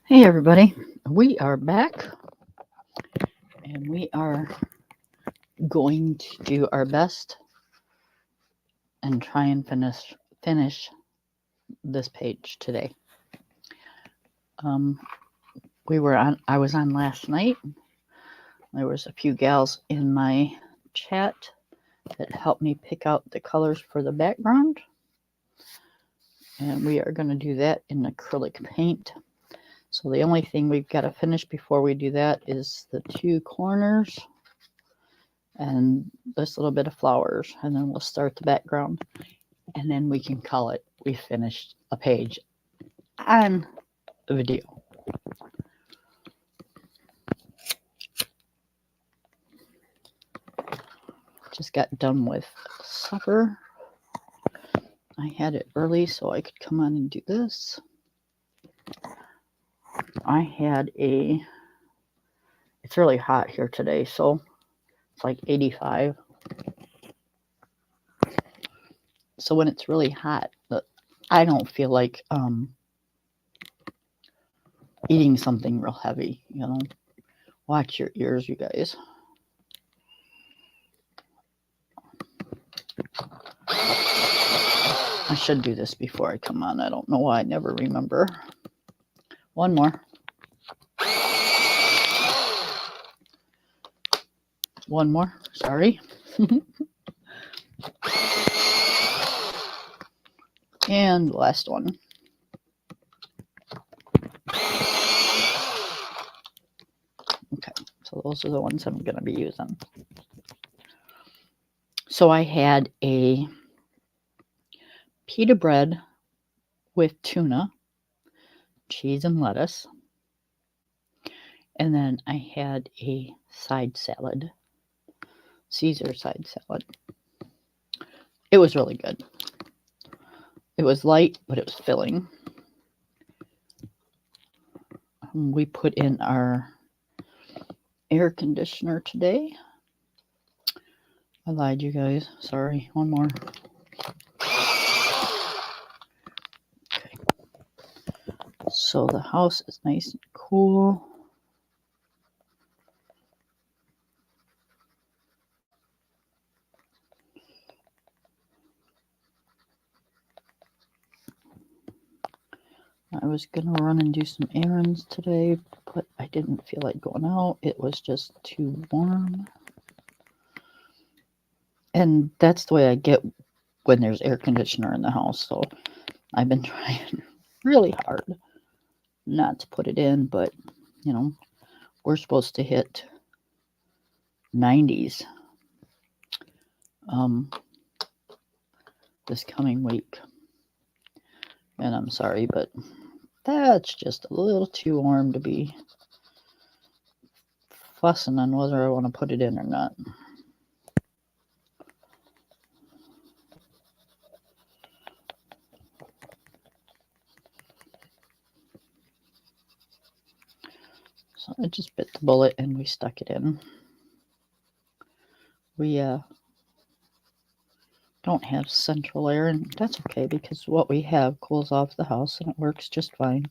Hey everybody, we are back and we are going to do our best and try and finish this page today. I was on last night. There was a few gals in my chat that helped me pick out the colors for the background, and we are going to do that in acrylic paint. So the only thing we've got to finish before we do that is the two corners and this little bit of flowers, and then we'll start the background, and then we can call it we finished a page on the video. Just got done with supper. I had it early so I could come on and do this. It's really hot here today, so it's like 85. So when it's really hot, I don't feel like eating something real heavy, Watch your ears, you guys. I should do this before I come on. I don't know why I never remember. One more. One more. Sorry. And the last one. Okay, so those are the ones I'm going to be using. So I had a pita bread with tuna, cheese, and lettuce. And then I had a side salad, Caesar side salad. It was really good. It was light, but it was filling. We put in our air conditioner today. I lied, you guys. Sorry. One more. Okay. So the house is nice and cool. I was going to run and do some errands today, but I didn't feel like going out. It was just too warm. And that's the way I get when there's air conditioner in the house. So I've been trying really hard not to put it in, but we're supposed to hit 90s this coming week. And I'm sorry, but that's just a little too warm to be fussing on whether I want to put it in or not. So I just bit the bullet and we stuck it in. We don't have central air, and that's okay because what we have cools off the house and it works just fine.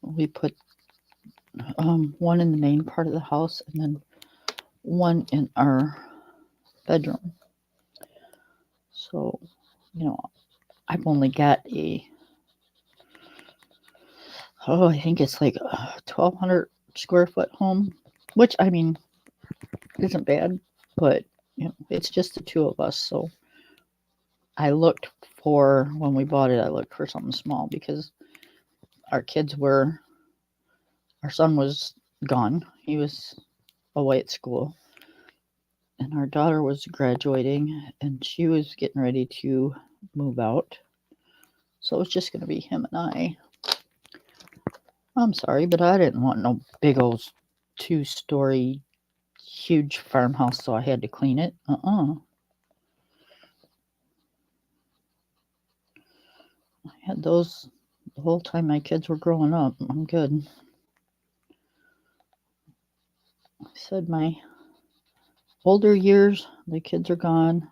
We put one in the main part of the house and then one in our bedroom. So, I've only got I think it's like a 1,200 square foot home, which isn't bad, but it's just the two of us. So when we bought it, I looked for something small because our son was gone. He was away at school, and our daughter was graduating, and she was getting ready to move out. So it was just going to be him and I. I'm sorry, but I didn't want no big old 2-story huge farmhouse, so I had to clean it. I had those the whole time my kids were growing up. I'm good. I said my older years, the kids are gone.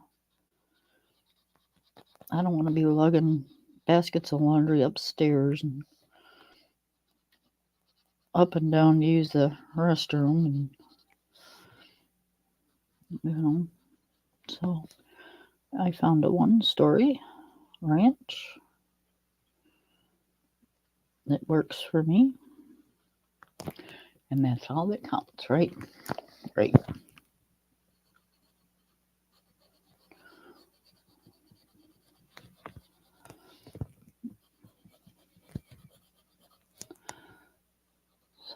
I don't want to be lugging baskets of laundry upstairs and up and down to use the restroom, and so I found a one-story ranch that works for me, and that's all that counts, right? Right.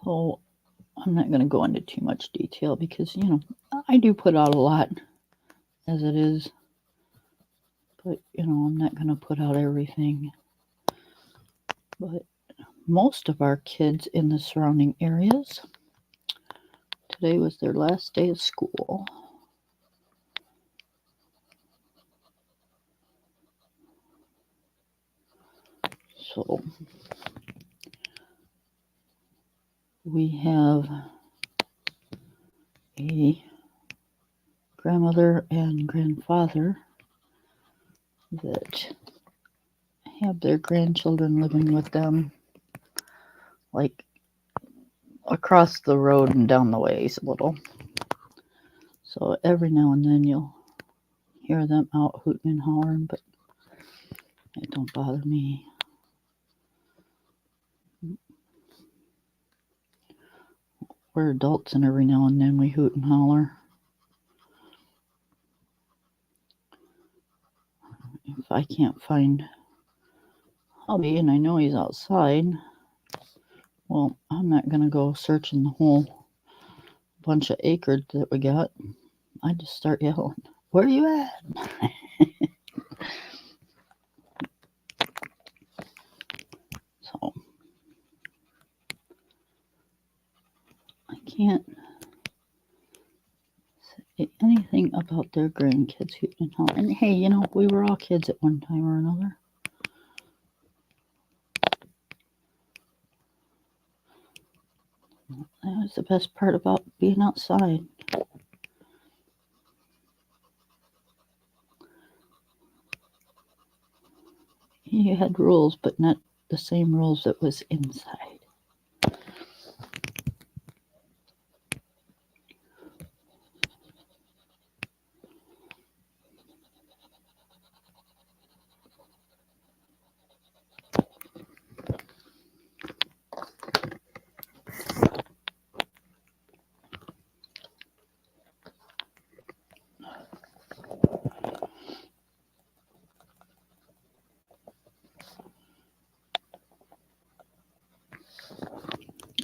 So I'm not going to go into too much detail because, I do put out a lot as it is, but, I'm not going to put out everything. But most of our kids in the surrounding areas, today was their last day of school. So we have a grandmother and grandfather that have their grandchildren living with them, like across the road and down the ways a little. So every now and then you'll hear them out hooting and hollering, but it don't bother me. We're adults, and every now and then we hoot and holler. If I can't find hubby and I know he's outside, well, I'm not going to go searching the whole bunch of acres that we got. I just start yelling, "Where you at?" So I can't say anything about their grandkids hooting and hollering. And hey, we were all kids at one time or another. That was the best part about being outside. You had rules, but not the same rules that was inside.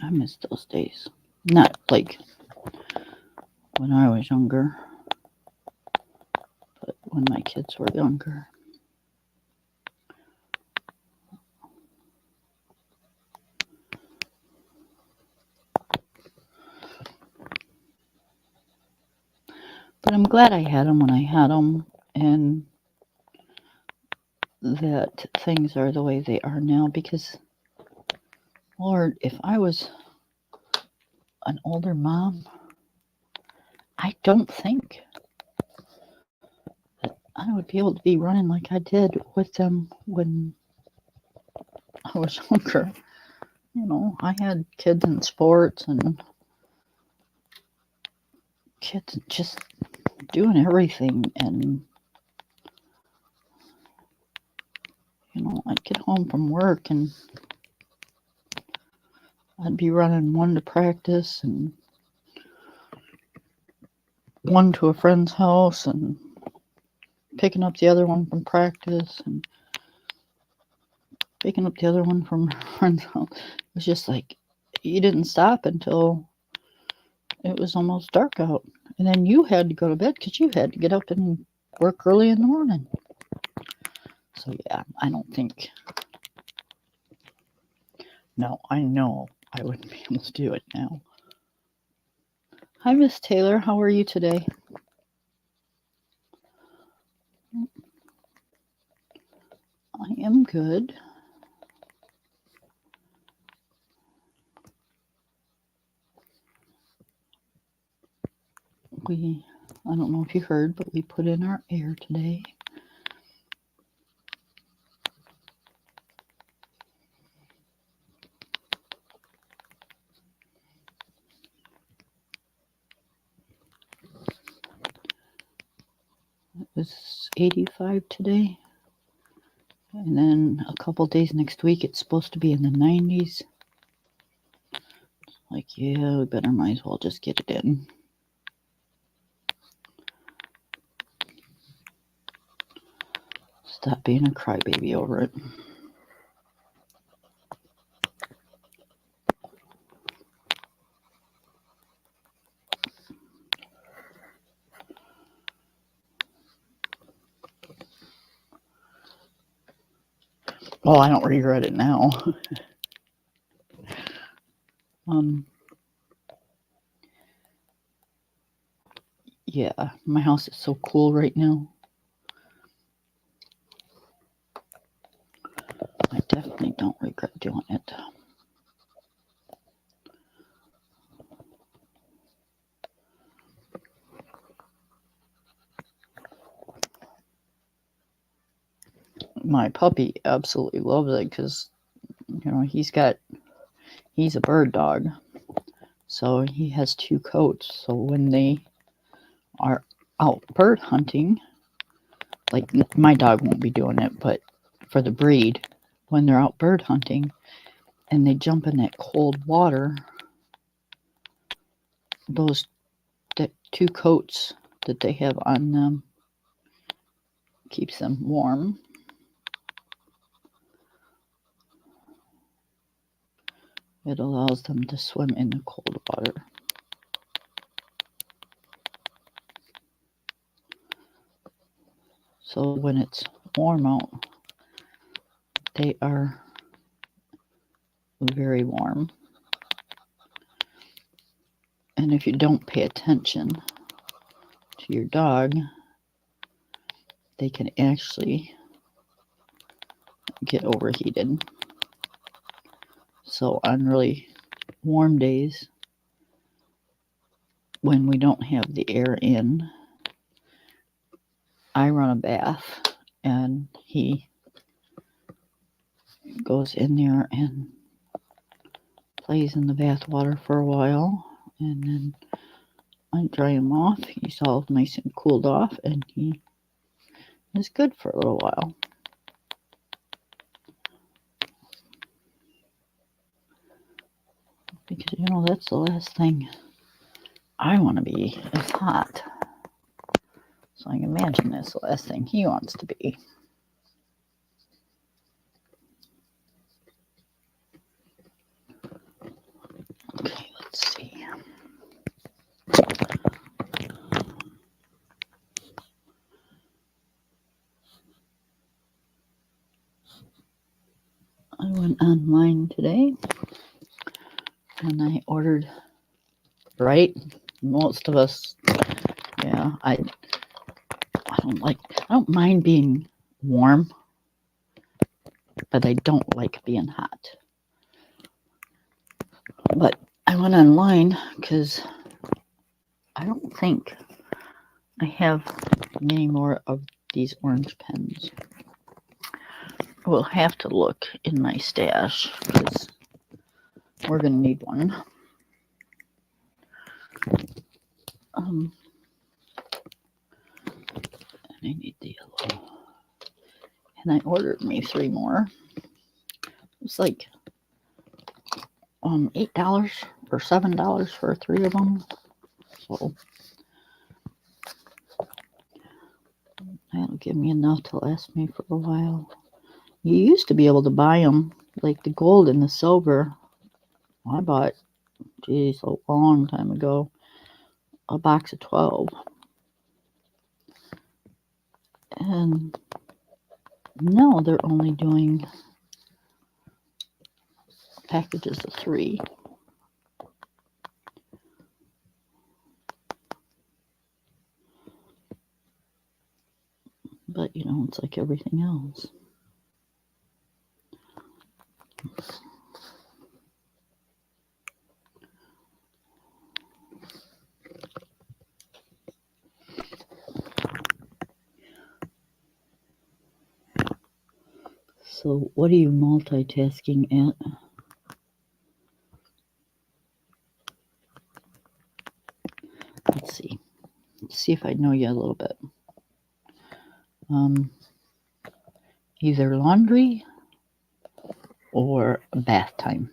I miss those days. Not like when I was younger, but when my kids were younger. But I'm glad I had them when I had them, and that things are the way they are now, because, Lord, if I was an older mom, I don't think that I would be able to be running like I did with them when I was younger. I had kids in sports and kids just doing everything, and I'd get home from work and I'd be running one to practice and one to a friend's house and picking up the other one from practice and picking up the other one from a friend's house. It was just like you didn't stop until it was almost dark out, and then you had to go to bed because you had to get up and work early in the morning. So yeah, I don't think. No, I know I wouldn't be able to do it now. Hi, Miss Taylor. How are you today? I am good. I don't know if you heard, but we put in our air today. was 85 today. And then a couple days next week, it's supposed to be in the 90s. Like, yeah, we better might as well just get it in. Stop being a crybaby over it. Oh, I don't regret it now. Yeah, my house is so cool right now. I definitely don't regret doing it. My puppy absolutely loves it because, you know, he's a bird dog. So he has 2 coats. So when they are out bird hunting, like my dog won't be doing it, but for the breed, when they're out bird hunting and they jump in that cold water, that 2 coats that they have on them keeps them warm. It allows them to swim in the cold water. So when it's warm out, they are very warm. And if you don't pay attention to your dog, they can actually get overheated. So on really warm days, when we don't have the air in, I run a bath and he goes in there and plays in the bath water for a while, and then I dry him off. He's all nice and cooled off, and he is good for a little while. Because, you know, that's the last thing I want to be is hot. So I can imagine that's the last thing he wants to be. Okay, let's see. I went online today and I ordered, right? Most of us, yeah, I don't mind being warm, but I don't like being hot. But I went online because I don't think I have many more of these orange pens. I will have to look in my stash because we're going to need one. And I need the yellow. And I ordered me 3 more. It's like $8 or $7 for 3 of them. So that'll give me enough to last me for a while. You used to be able to buy them, like the gold and the silver. I bought, geez, a long time ago, a box of 12. And now they're only doing packages of 3. But, you know, it's like everything else. So, what are you multitasking at? Let's see. Let's see if I know you a little bit. either laundry or bath time.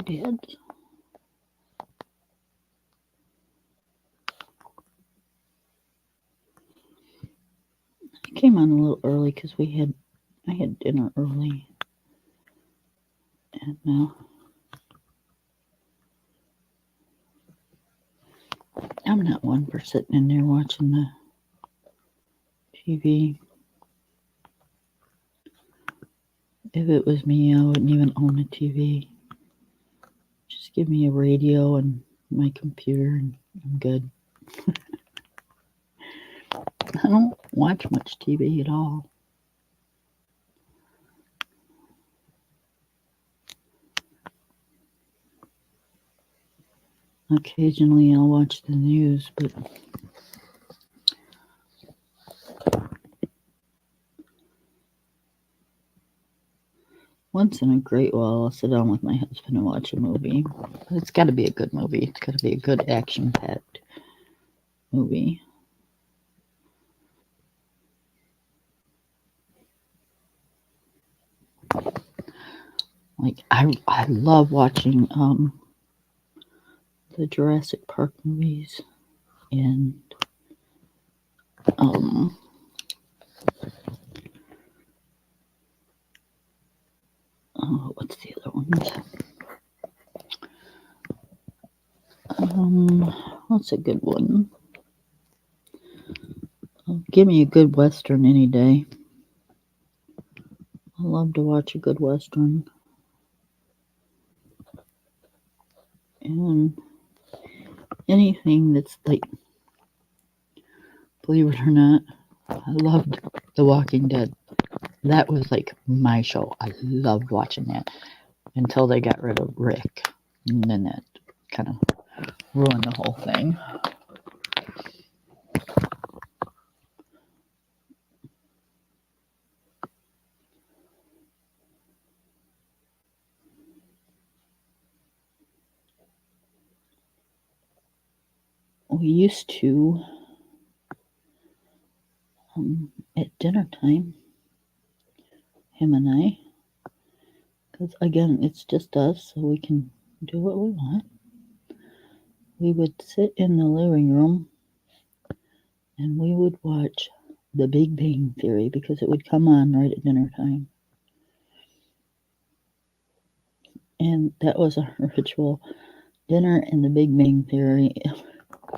Doodads. I came on a little early because I had dinner early, and I'm not one for sitting in there watching the TV. If it was me, I wouldn't even own a TV. Just give me a radio and my computer, and I'm good. I don't watch much TV at all. Occasionally I'll watch the news, but once in a great while I'll sit down with my husband and watch a movie. It's got to be a good movie. It's got to be a good action-packed movie. Like I love watching the Jurassic Park movies and what's the other ones? What's a good one? Give me a good Western any day. I love to watch a good Western. And anything that's like, believe it or not, I loved The Walking Dead. That was like my show. I loved watching that until they got rid of Rick. And then that kind of ruined the whole thing. We used to, at dinner time, him and I, because again, it's just us, so we can do what we want. We would sit in the living room and we would watch The Big Bang Theory because it would come on right at dinner time. And that was our ritual. Dinner and The Big Bang Theory.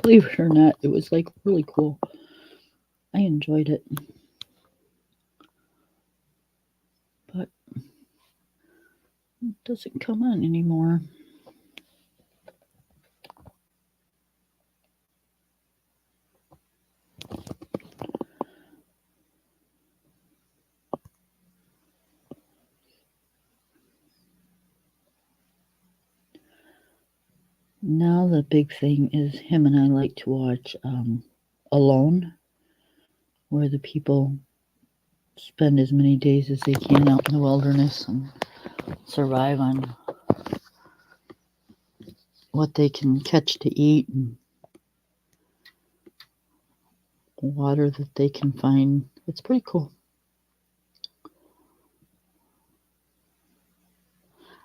Believe it or not, it was like really cool. I enjoyed it. But it doesn't come on anymore. Now the big thing is him and I like to watch Alone, where the people spend as many days as they can out in the wilderness and survive on what they can catch to eat and water that they can find. It's pretty cool.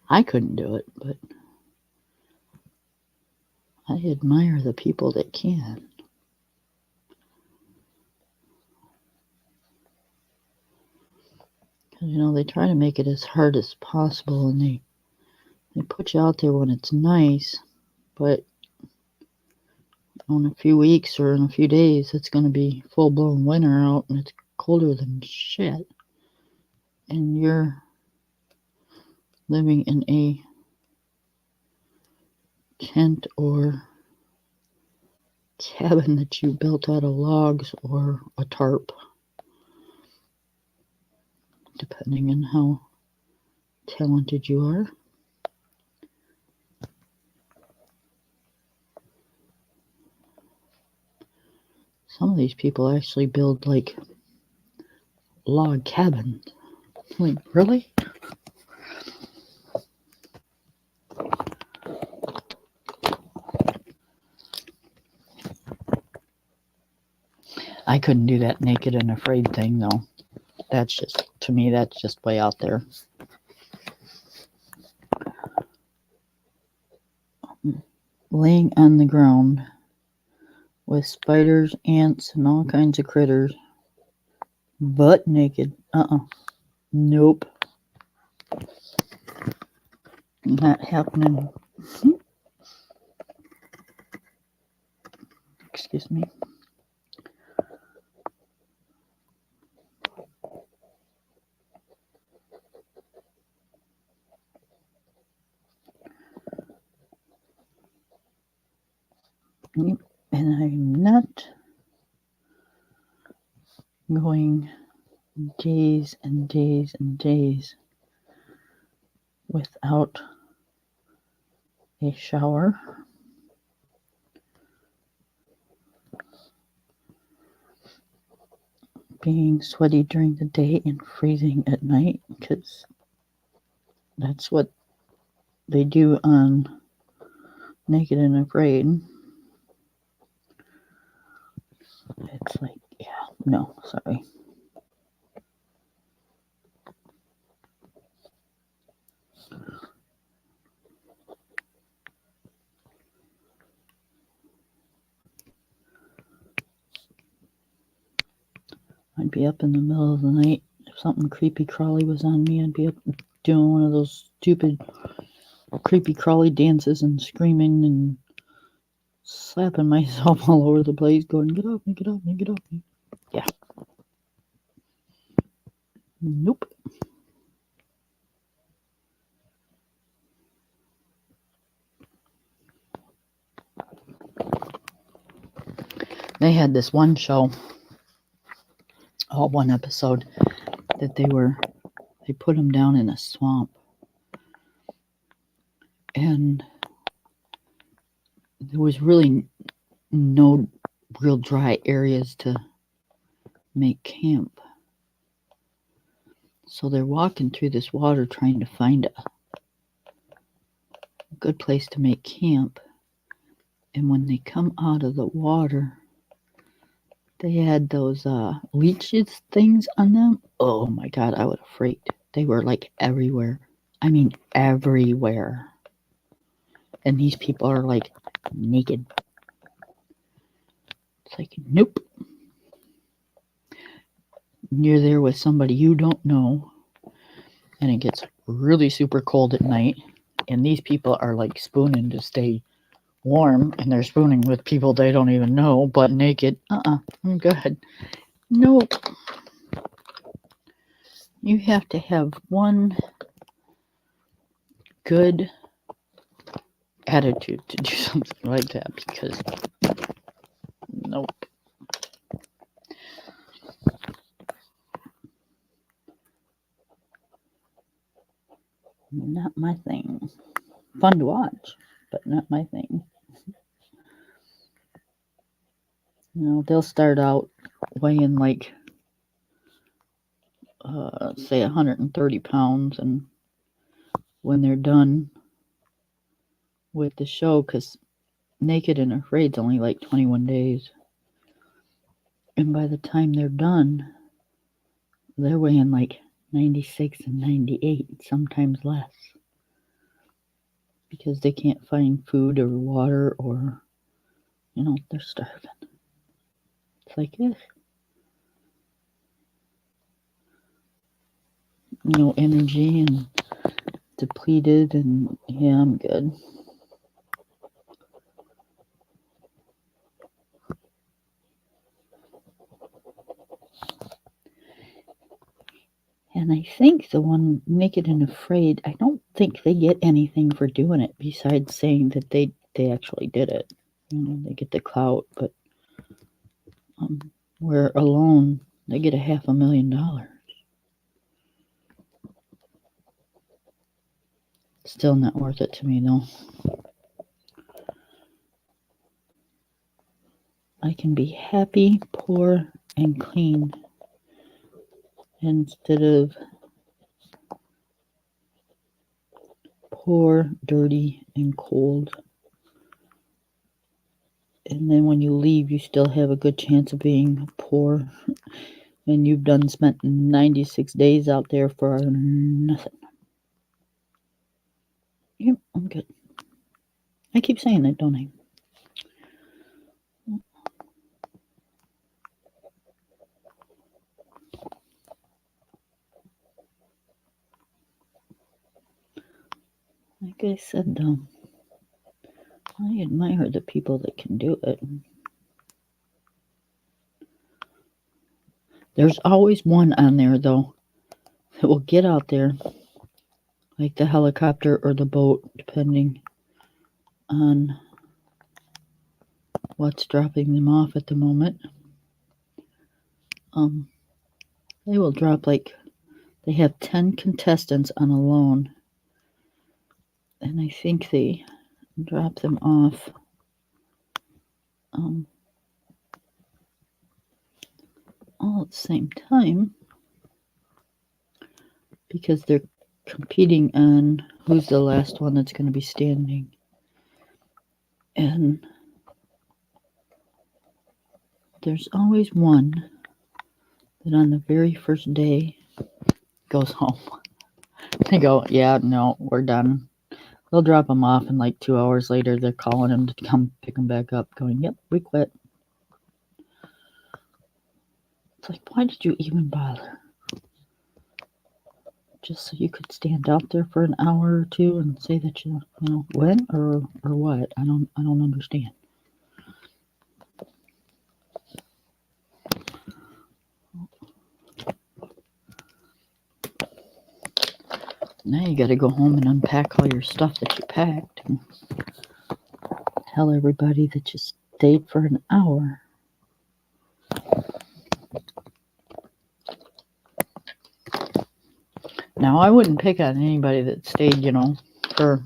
I couldn't do it, but I admire the people that can. Because, they try to make it as hard as possible, and they put you out there when it's nice, but in a few weeks or in a few days, it's going to be full-blown winter out, and it's colder than shit. And you're living in a tent or cabin that you built out of logs or a tarp, depending on how talented you are. Some of these people actually build like log cabins. Like, really? I couldn't do that naked and afraid thing, though. That's just, to me, that's just way out there. Laying on the ground with spiders, ants, and all kinds of critters. Butt naked. Nope. Not happening. Excuse me. Yep. And I'm not going days and days and days without a shower. Being sweaty during the day and freezing at night, because that's what they do on Naked and Afraid. It's like, yeah, no, sorry. I'd be up in the middle of the night. If something creepy crawly was on me, I'd be up doing one of those stupid creepy crawly dances and screaming and slapping myself all over the place, going, get off me, get off me, get off me. Yeah. Nope. They had this one show, one episode, that they put them down in a swamp. And there was really no real dry areas to make camp. So they're walking through this water trying to find a good place to make camp. And when they come out of the water, they had those leeches things on them. Oh my God, I would have freaked. They were like everywhere. I mean, everywhere. And these people are like naked. It's like, nope. You're there with somebody you don't know, and it gets really super cold at night, and these people are like spooning to stay warm, and they're spooning with people they don't even know, but naked. I'm good. Nope. You have to have one good attitude to do something like that, because nope. Not my thing. Fun to watch, but not my thing. You know, they'll start out weighing like, say 130 pounds, and when they're done with the show, because Naked and Afraid's only like 21 days, and by the time they're done, they're weighing like 96 and 98, sometimes less, because they can't find food or water, or, you know, they're starving. It's like, no energy and depleted, and yeah, I'm good. And I think the one Naked and Afraid, I don't think they get anything for doing it besides saying that they actually did it. You know, they get the clout, but where Alone, they get $500,000. Still not worth it to me, though. I can be happy, poor, and clean instead of poor, dirty, and cold. And then when you leave, you still have a good chance of being poor. And you've spent 96 days out there for nothing. Yep, I'm good. I keep saying that, don't I? Like I said, I admire the people that can do it. There's always one on there, though, that will get out there, like the helicopter or the boat, depending on what's dropping them off at the moment. They will drop they have 10 contestants on a loan, and I think they drop them off all at the same time because they're competing on who's the last one that's going to be standing. And there's always one that on the very first day goes home. They go, yeah, no, we're done. They'll drop them off, and like 2 hours later, they're calling them to come pick them back up, going, yep, we quit. It's like, why did you even bother? Just so you could stand out there for an hour or two and say that you went or what? I don't understand. Now you got to go home and unpack all your stuff that you packed and tell everybody that you stayed for an hour. Now, I wouldn't pick on anybody that stayed, for,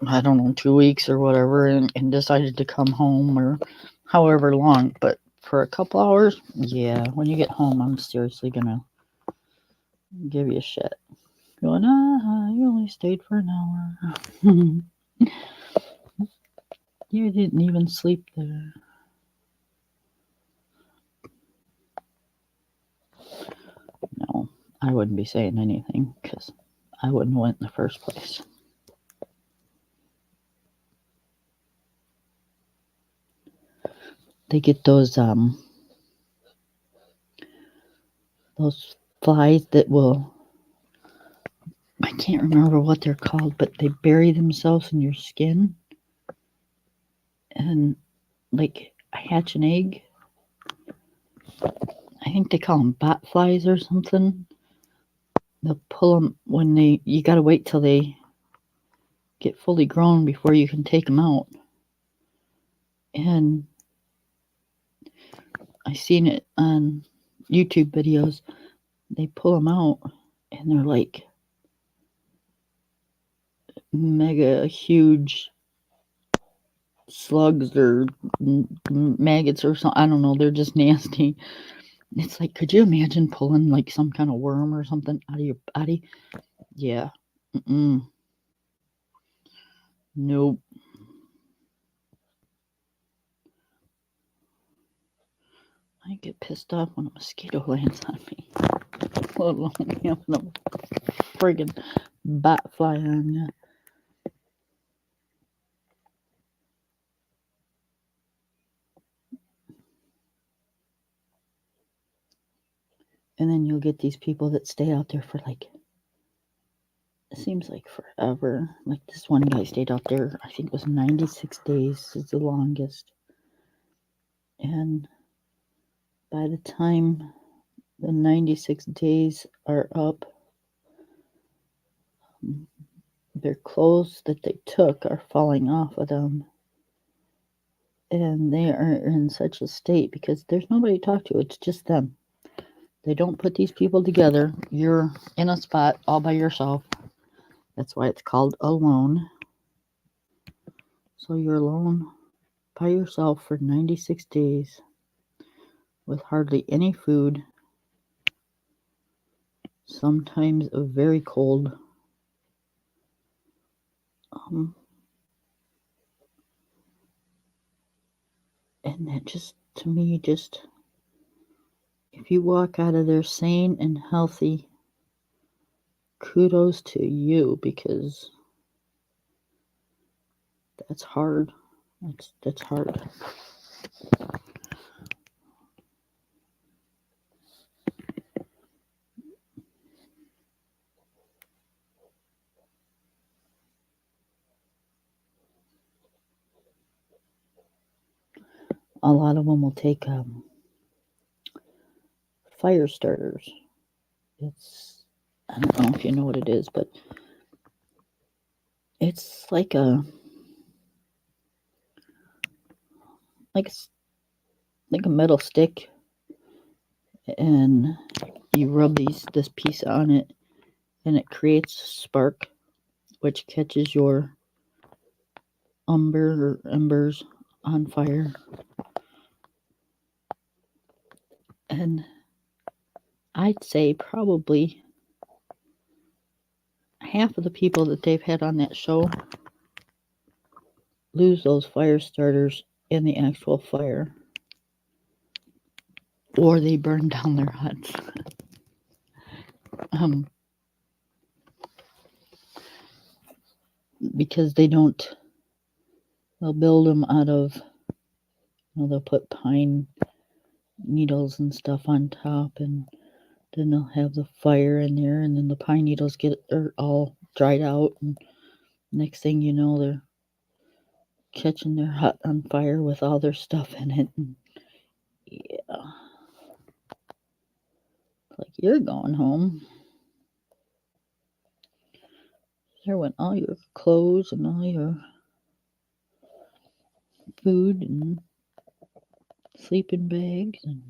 I don't know, 2 weeks or whatever and decided to come home or however long. But for a couple hours, yeah, when you get home, I'm seriously going to give you a shit. Going, you only stayed for an hour. You didn't even sleep there. No, I wouldn't be saying anything because I wouldn't have went in the first place. They get those flies that will, I can't remember what they're called, but they bury themselves in your skin and like hatch an egg. I think they call them bat flies or something. They'll pull them when you gotta wait till they get fully grown before you can take them out. And I seen it on YouTube videos. They pull them out and they're like mega huge slugs or maggots or something. I don't know. They're just nasty. It's like, could you imagine pulling like some kind of worm or something out of your body? Yeah. Nope. I get pissed off when a mosquito lands on me. Let alone having a friggin' bat fly on you. And then you'll get these people that stay out there for it seems like forever. Like this one guy stayed out there, I think it was 96 days is the longest. And by the time the 96 days are up, their clothes that they took are falling off of them. And they are in such a state because there's nobody to talk to. It's just them. They don't put these people together. You're in a spot all by yourself. That's why it's called alone. So you're alone by yourself for 96 days with hardly any food, sometimes very cold, And that just, to me, just, if you walk out of there sane and healthy, kudos to you, because that's hard. That's hard. A lot of them will take fire starters. I don't know if you know what it is, but it's like a metal stick, and you rub this piece on it, and it creates a spark, which catches your embers on fire. And I'd say probably half of the people that they've had on that show lose those fire starters in the actual fire, or they burn down their huts. Because they'll build them out of, they'll put pine needles and stuff on top, and then they'll have the fire in there, and then the pine needles are all dried out, and next thing you know, they're catching their hut on fire with all their stuff in it. And yeah, like, you're going home. There went all your clothes and all your food and sleeping bags, and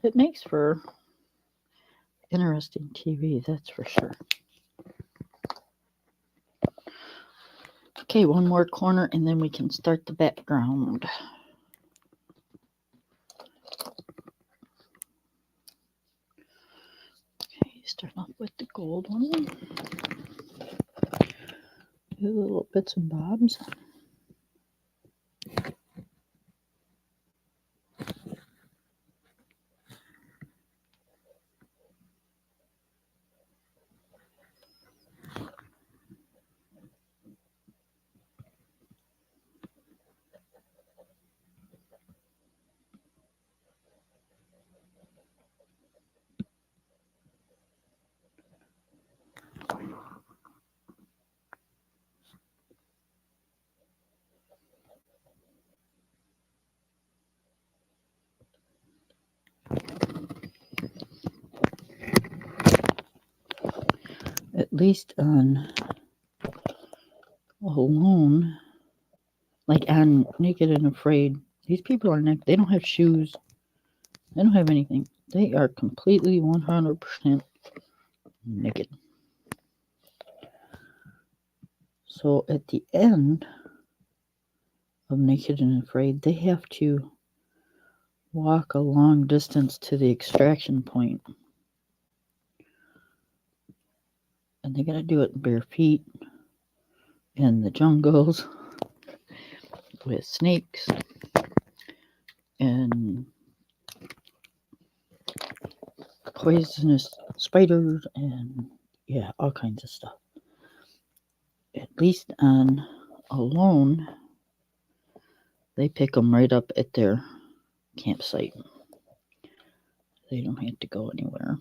it makes for interesting TV, that's for sure. Okay, one more corner and then we can start the background. Okay, start off with the gold one. Do little bits and bobs. At least on Alone, like on Naked and Afraid, these people are naked. They don't have shoes. They don't have anything. They are completely 100% naked. So at the end of Naked and Afraid, they have to walk a long distance to the extraction point. And they gotta do it in bare feet in the jungles with snakes and poisonous spiders and all kinds of stuff. At least on Alone, they pick them right up at their campsite. They don't have to go anywhere.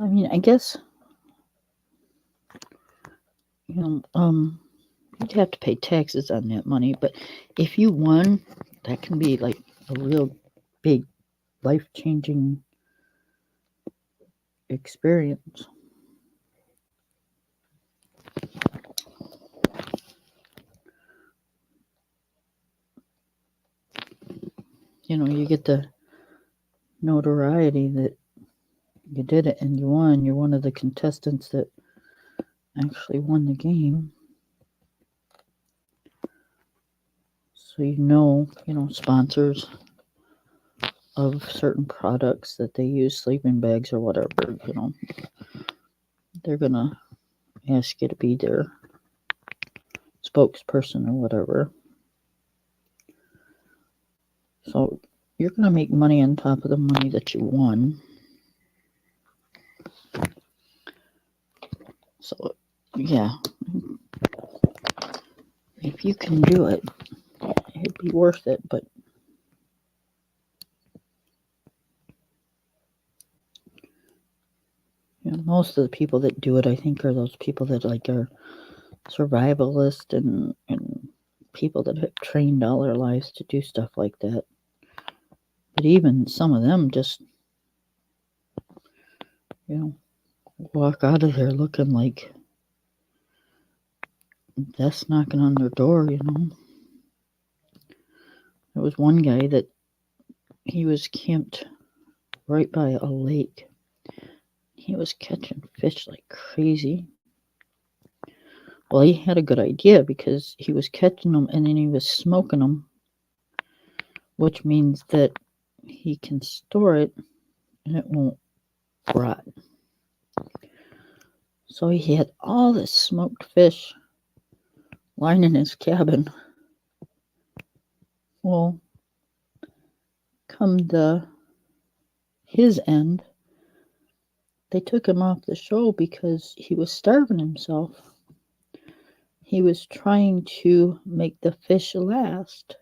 I mean, I guess, you'd have to pay taxes on that money, but if you won, that can be like a real big, life-changing experience. get the notoriety that you did it and you won. You're one of the contestants that actually won the game. So you know, sponsors of certain products that they use, sleeping bags or whatever, they're gonna ask you to be their spokesperson or whatever. So you're gonna make money on top of the money that you won. So yeah, if you can do it, it'd be worth it. But most of the people that do it, I think, are those people that are survivalist and people that have trained all their lives to do stuff like that. But even some of them just, walk out of there looking like death's knocking on their door, There was one guy that he was camped right by a lake. He was catching fish like crazy. Well, he had a good idea because he was catching them and then he was smoking them, which means that he can store it and it won't rot. So he had all this smoked fish lining his cabin. Well, come his end, they took him off the show because he was starving himself. He was trying to make the fish last,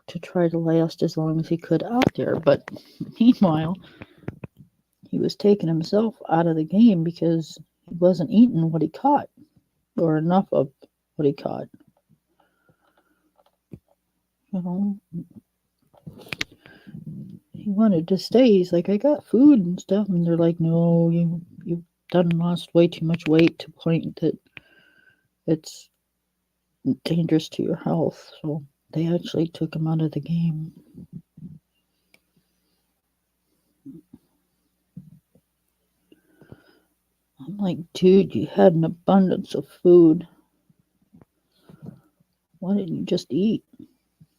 to try to last as long as he could out there. But meanwhile, he was taking himself out of the game because he wasn't eating what he caught, or enough of what he caught. He wanted to stay. He's like, I got food and stuff. And they're like, no, you've lost way too much weight to the point that it's dangerous to your health. So they actually took him out of the game. I'm like, dude, you had an abundance of food. Why didn't you just eat?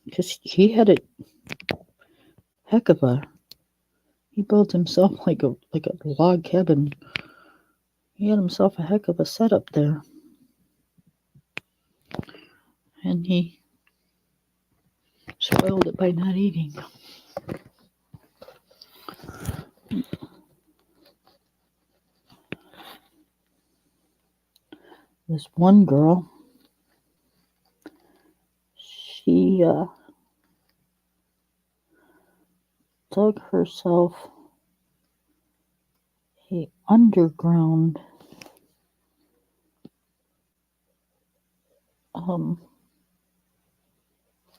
Because he had a heck of a. He built himself like a log cabin. He had himself a heck of a setup there, and he spoiled it by not eating. This one girl, she dug herself a underground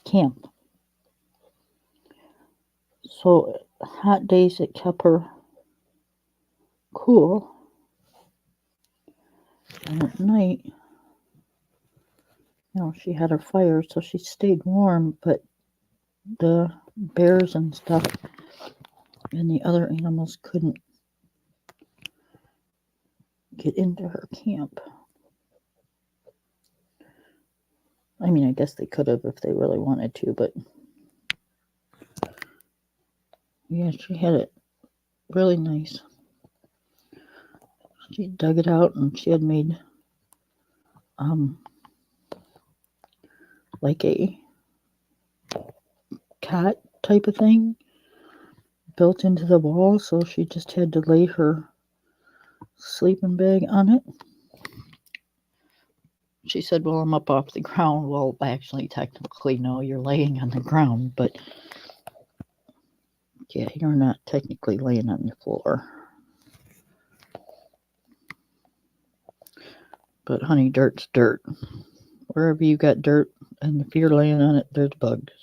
camp. So hot days it kept her cool, and at night, she had her fire, so she stayed warm. But the bears and stuff and the other animals couldn't get into her camp. I mean, I guess they could have if they really wanted to, but yeah, she had it really nice. She dug it out and she had made like a cot type of thing built into the wall, so she just had to lay her sleeping bag on it. She said, well, I'm up off the ground. Well, actually, technically, no, you're laying on the ground, but yeah, you're not technically laying on the floor. But honey, dirt's dirt. Wherever you got dirt, and if you're laying on it, there's bugs.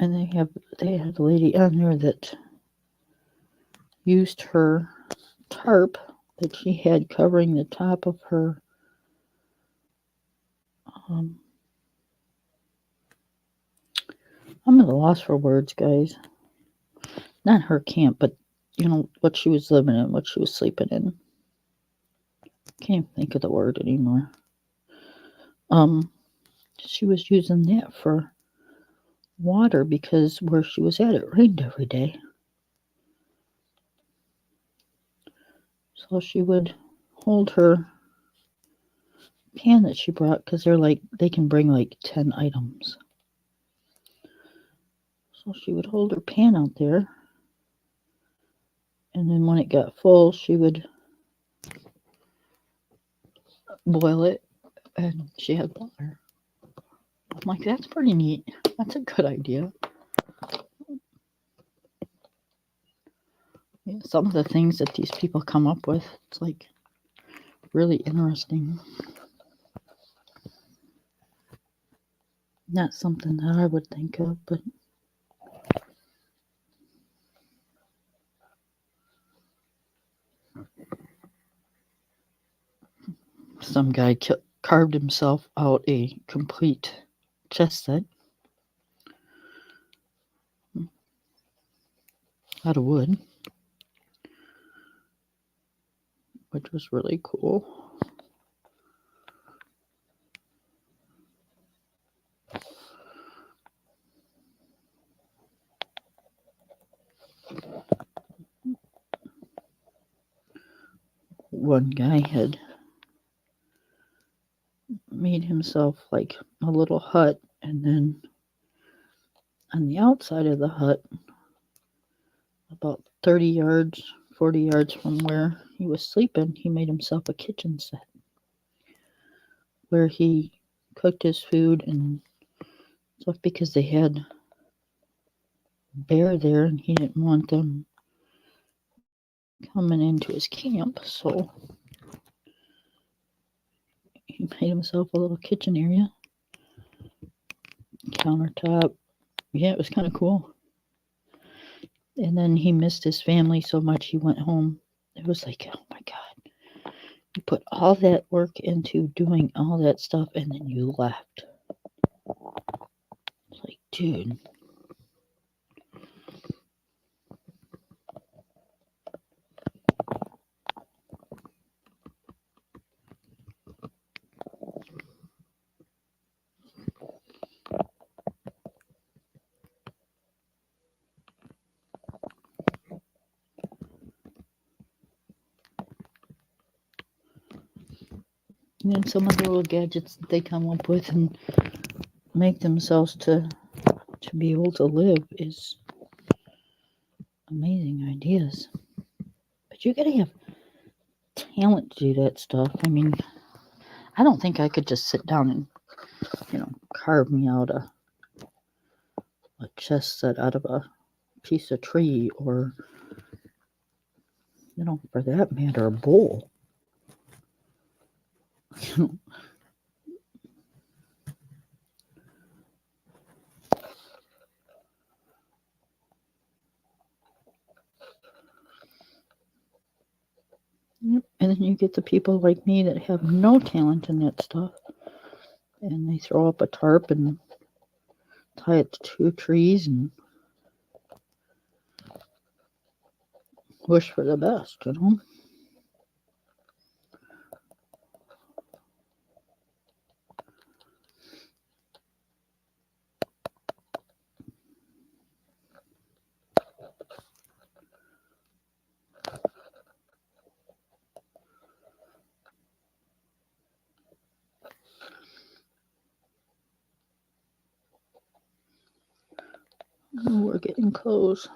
And they had a lady on there that used her tarp that she had covering the top of her I'm at a loss for words, guys. Not her camp, but what she was living in, what she was sleeping in. Can't think of the word anymore. She was using that for water because where she was at, it rained every day. So she would hold her pan that she brought because they can bring like 10 items. So she would hold her pan out there, and then when it got full, she would boil it, and she had water. I'm like, that's pretty neat. That's a good idea. Yeah, some of the things that these people come up with, it's like really interesting. Not something that I would think of, but some guy carved himself out a complete chess set out of wood, which was really cool. One guy had made himself like a little hut, and then on the outside of the hut, about 30 yards, 40 yards from where he was sleeping, he made himself a kitchen set where he cooked his food and stuff because they had bear there and he didn't want them coming into his camp, so he made himself a little kitchen area, countertop. Yeah, it was kind of cool. And then he missed his family so much he went home. It was like, oh my God, you put all that work into doing all that stuff and then you left. It's like, dude. And then some of the little gadgets that they come up with and make themselves to be able to live is amazing ideas. But you gotta have talent to do that stuff. I mean, I don't think I could just sit down and, carve me out a chess set out of a piece of tree or, for that matter, a bowl. Yep. And then you get the people like me that have no talent in that stuff, and they throw up a tarp and tie it to 2 trees and wish for the best, Oh, we're getting close.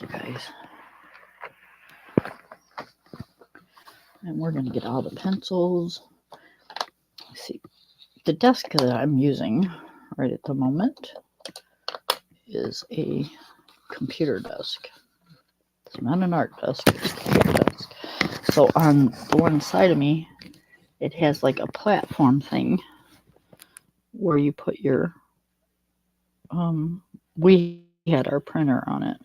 you guys. And we're going to get all the pencils. Let's see. The desk that I'm using right at the moment is a computer desk. It's not an art desk, it's a computer desk. So on the one side of me, it has like a platform thing where you put your, we had our printer on it.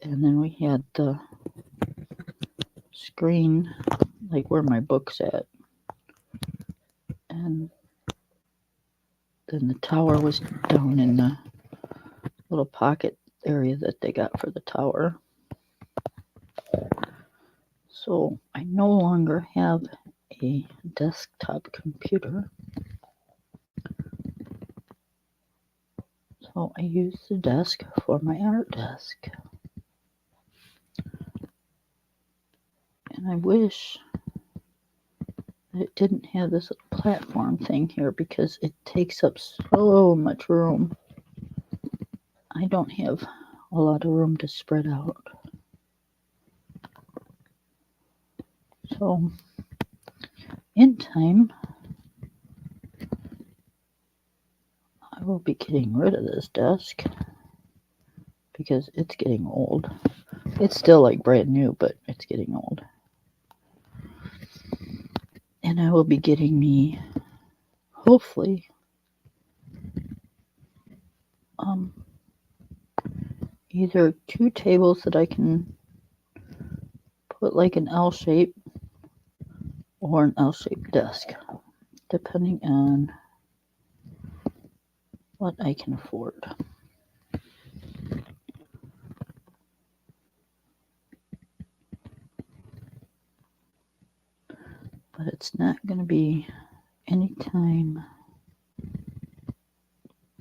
And then we had the screen, like where my book's at. And then the tower was down in the little pocket area that they got for the tower. So I no longer have a desktop computer. So I use the desk for my art desk. And I wish that it didn't have this platform thing here because it takes up so much room. I don't have a lot of room to spread out. So in time, I will be getting rid of this desk because it's getting old. It's still like brand new, but it's getting old. And I will be getting me, hopefully, either 2 tables that I can put like an L shape or an L-shaped desk, depending on what I can afford. But it's not going to be anytime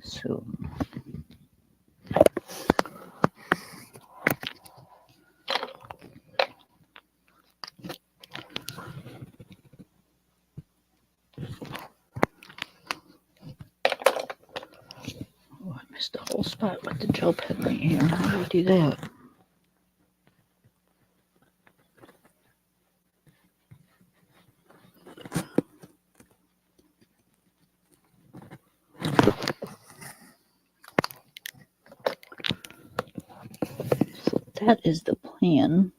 soon. Oh, I missed a whole spot with the gel pen right here. How do I do that? So that is the plan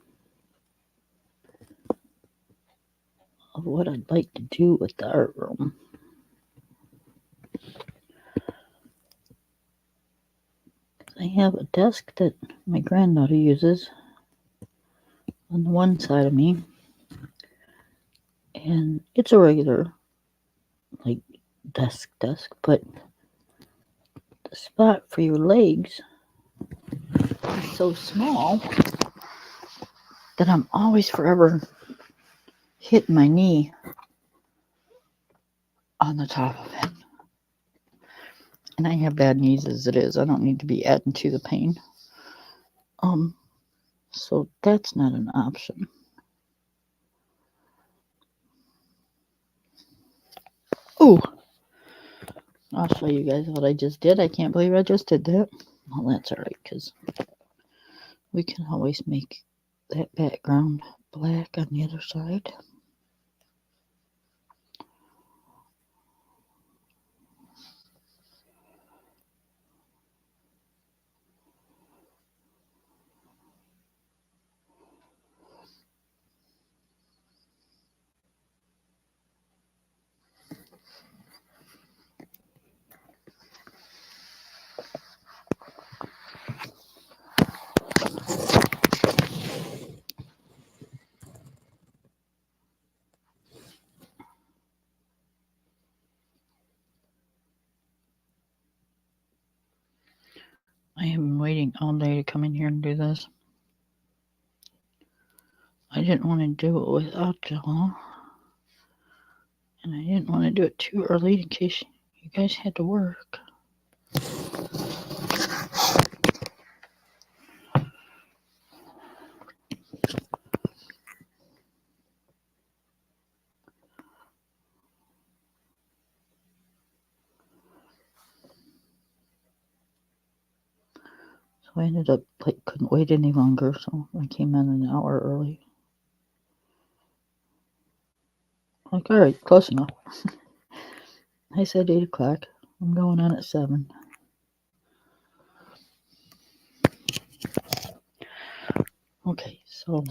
of what I'd like to do with the art room. I have a desk that my granddaughter uses on the one side of me, and it's a regular like desk, but the spot for your legs is so small that I'm always forever hitting my knee on the top of it. And I have bad knees as it is. I don't need to be adding to the pain. So that's not an option. Oh, I'll show you guys what I just did. I can't believe I just did that. Well, that's all right, because we can always make that background black on the other side. I have been waiting all day to come in here and do this. I didn't want to do it without y'all. And I didn't want to do it too early in case you guys had to work. I ended up couldn't wait any longer, so I came in an hour early. Like, all right, close enough. I said 8 o'clock. I'm going on at 7. Okay, so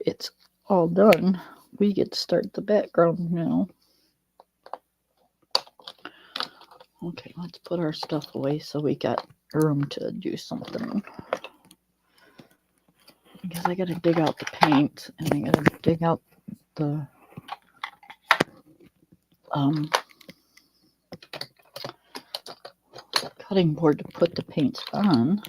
it's all done. We get to start the background now. Okay, let's put our stuff away so we got room to do something. Because I gotta dig out the paint and I gotta dig out the cutting board to put the paints on.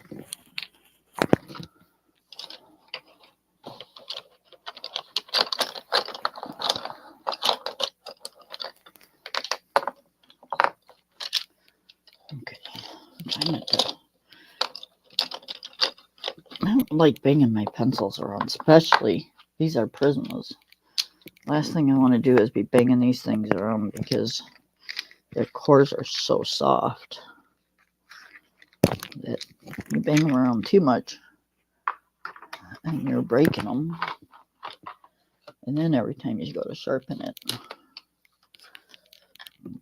Okay, I'm trying to. I don't like banging my pencils around, especially these are Prismas. Last thing I want to do is be banging these things around because their cores are so soft that you bang them around too much and you're breaking them. And then every time you go to sharpen it,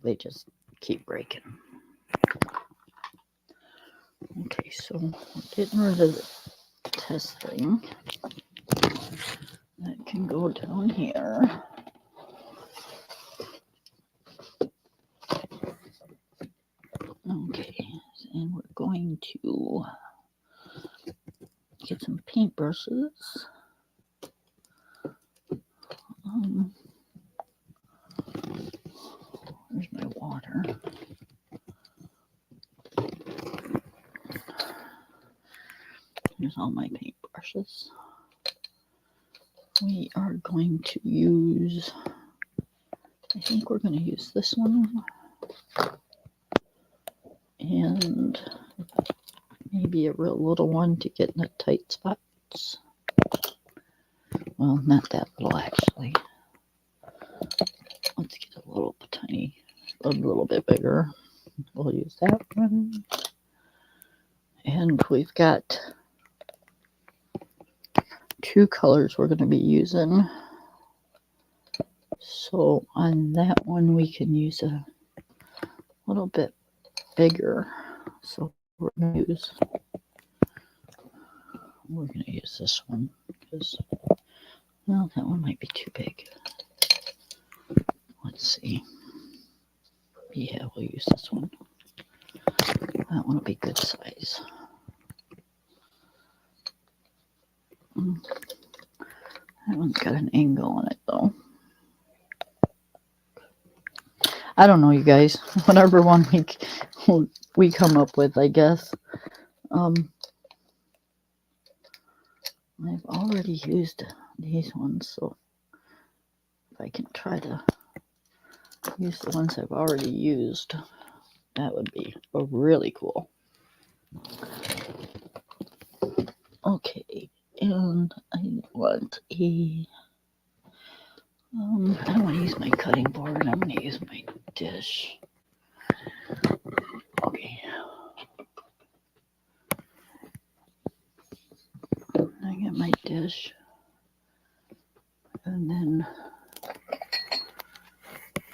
they just keep breaking. Okay, so we're getting rid of the test thing. That can go down here. Okay, and we're going to get some paintbrushes. Where's my water? Here's all my paintbrushes. We are going to use, I think we're going to use this one. And maybe a real little one to get in the tight spots. Well, not that little actually. Let's get a little tiny, a little bit bigger. We'll use that one. And we've got 2 colors we're going to be using. So on that one we can use a little bit bigger. So we're going to use this one because, well, that one might be too big. Let's see. Yeah, we'll use this one. That one will be good size. That one's got an angle on it though. I don't know, you guys. Whatever one we come up with, I guess. I've already used these ones, so if I can try to use the ones I've already used, that would be really cool. Okay, and I want a I don't want to use my cutting board. I'm going to use my dish. Okay. I get my dish. And then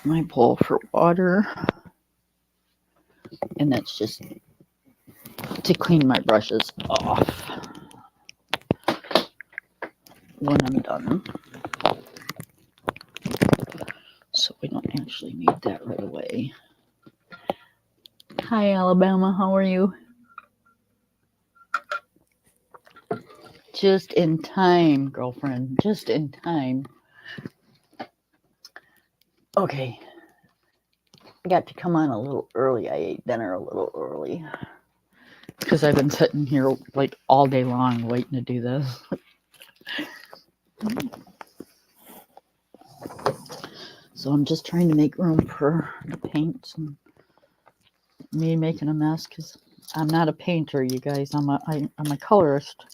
my bowl for water. And that's just to clean my brushes off when I'm done. So we don't actually need that right away. Hi, Alabama. How are you? Just in time, girlfriend. Just in time. Okay. I got to come on a little early. I ate dinner a little early. Because I've been sitting here like all day long waiting to do this. So I'm just trying to make room for the paints and me making a mess because I'm not a painter, you guys. I'm a colorist,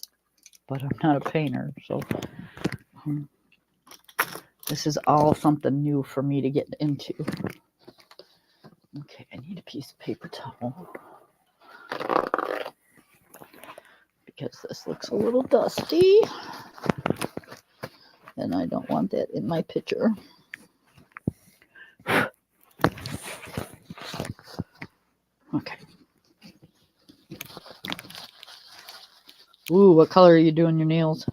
but I'm not a painter. So this is all something new for me to get into. Okay, I need a piece of paper towel because this looks a little dusty and I don't want that in my picture. Okay. Ooh, what color are you doing your nails?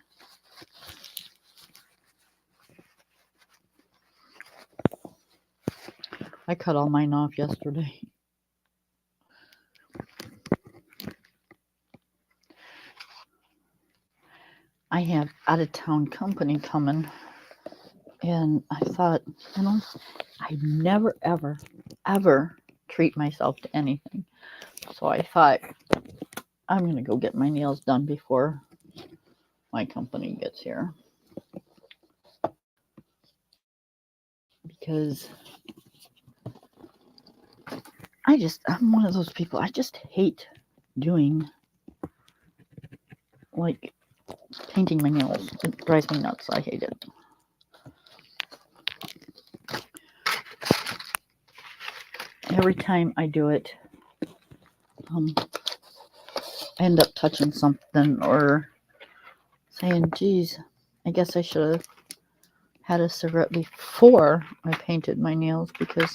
I cut all mine off yesterday. I have out-of-town company coming, and I thought, I never, ever treat myself to anything. So I thought, I'm going to go get my nails done before my company gets here. Because I'm one of those people, I just hate doing, like, painting my nails. It drives me nuts. I hate it. Every time I do it, I end up touching something or saying, geez, I guess I should have had a cigarette before I painted my nails, because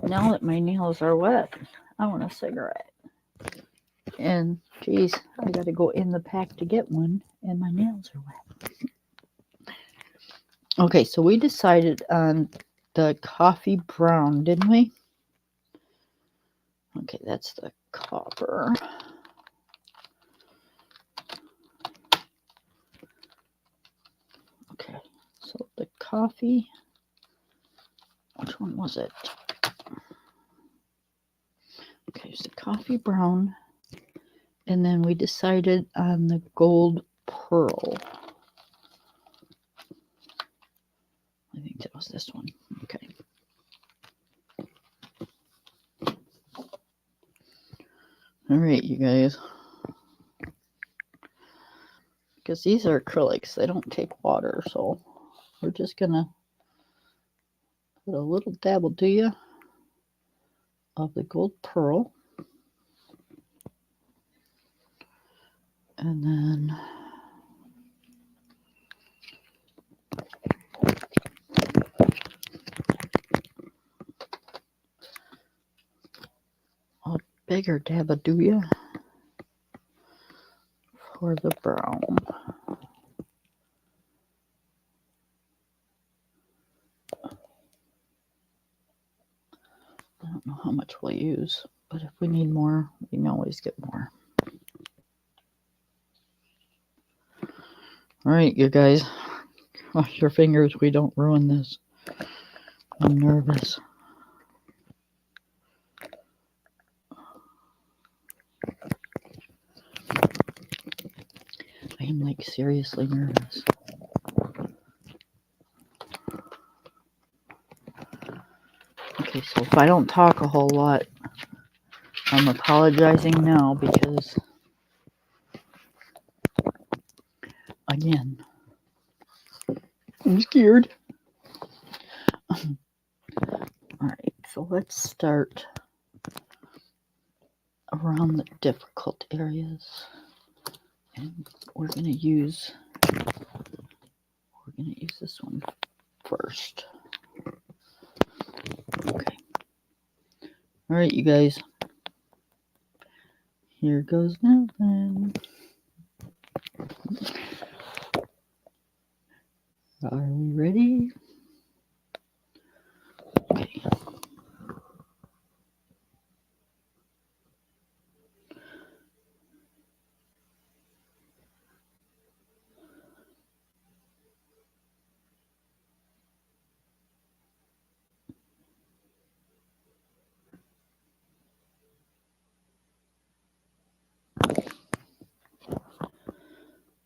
now that my nails are wet, I want a cigarette. And geez, I got to go in the pack to get one, and my nails are wet. Okay, so we decided on the coffee brown, didn't we? Okay, that's the copper. Okay, so the coffee, which one was it? Okay, it's the coffee brown. And then we decided on the gold pearl. I think that was this one. Okay. All right, you guys. Because these are acrylics, they don't take water, so we're just gonna put a little dabble, do you, of the gold pearl. And then a bigger dab of do you for the brown. I don't know how much we'll use, but if we need more, we can always get more. All right, you guys, cross your fingers we don't ruin this. I'm nervous. I am, like, seriously nervous. Okay, so if I don't talk a whole lot, I'm apologizing now because, again, I'm scared. Alright, so let's start around the difficult areas. And we're gonna use this one first. Okay. Alright, you guys. Here goes nothing. Are we ready? Okay.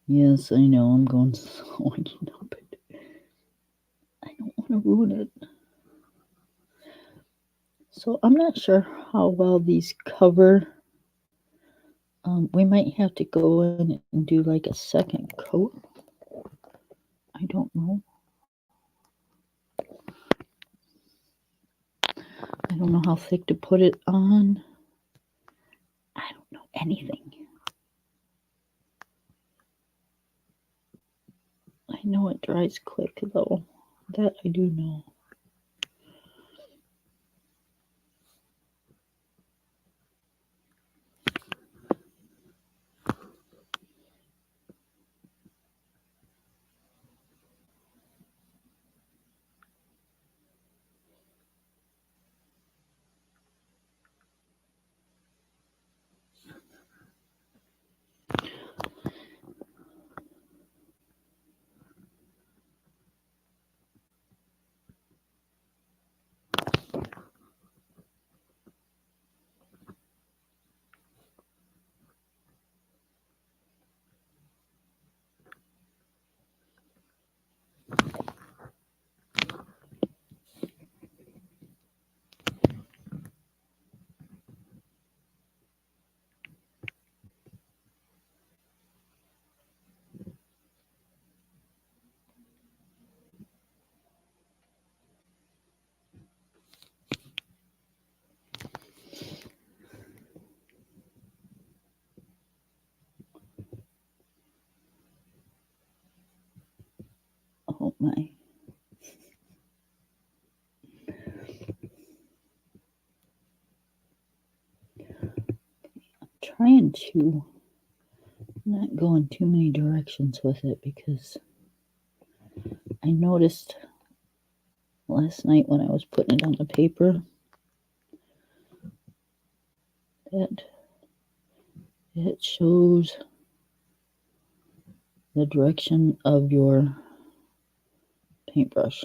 Yes, I know, I'm going slow. I can't help it. I don't want to ruin it. So I'm not sure how well these cover. We might have to go in and do like a second coat. I don't know. I don't know how thick to put it on. I don't know anything. I know it dries quick though. That I do know. Oh my. Trying to not go in too many directions with it because I noticed last night when I was putting it on the paper that it shows the direction of your paintbrush.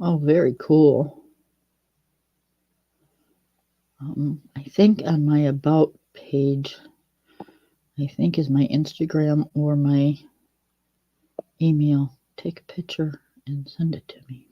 Oh, very cool. I think on my About page, I think is my Instagram or my email. Take a picture and send it to me.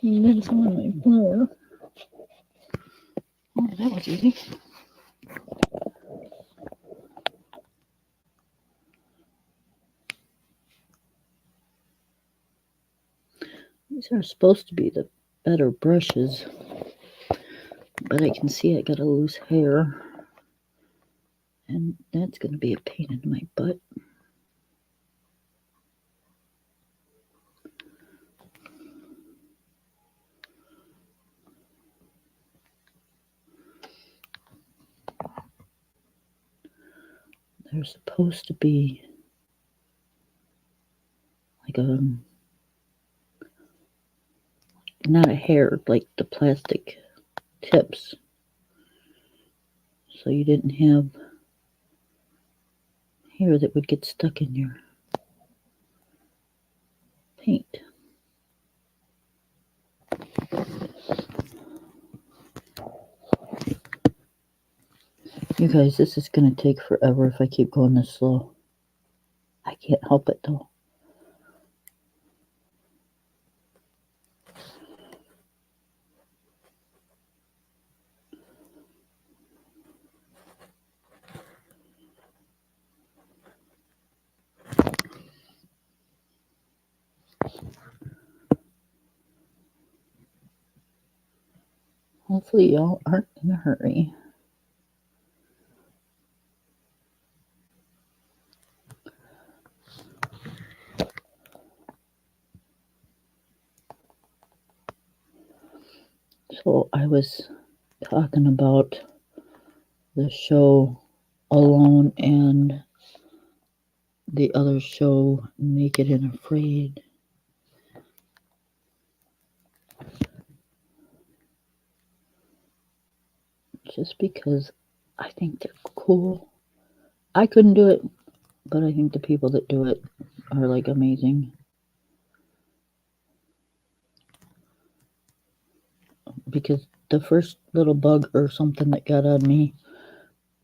That's on my floor. Oh, that was easy. These are supposed to be the better brushes, but I can see I got a loose hair, and that's going to be a pain in my butt. They're supposed to be like not a hair, like the plastic tips, so you didn't have hair that would get stuck in your paint. You guys, this is going to take forever if I keep going this slow. I can't help it though. Hopefully y'all aren't in a hurry. So I was talking about the show Alone and the other show Naked and Afraid. Just because I think they're cool. I couldn't do it, but I think the people that do it are like amazing. Because the first little bug or something that got on me,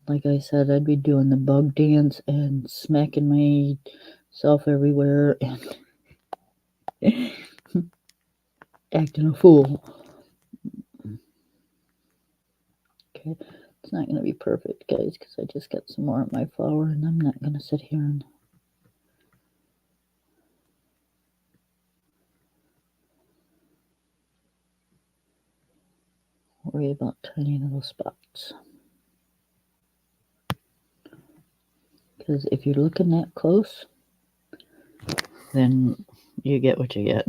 like I said, I'd be doing the bug dance and smacking myself everywhere and acting a fool. Okay, it's not going to be perfect, guys, because I just got some more of my flour, and I'm not going to sit here and worry about tiny little spots. Because if you're looking that close, then you get what you get.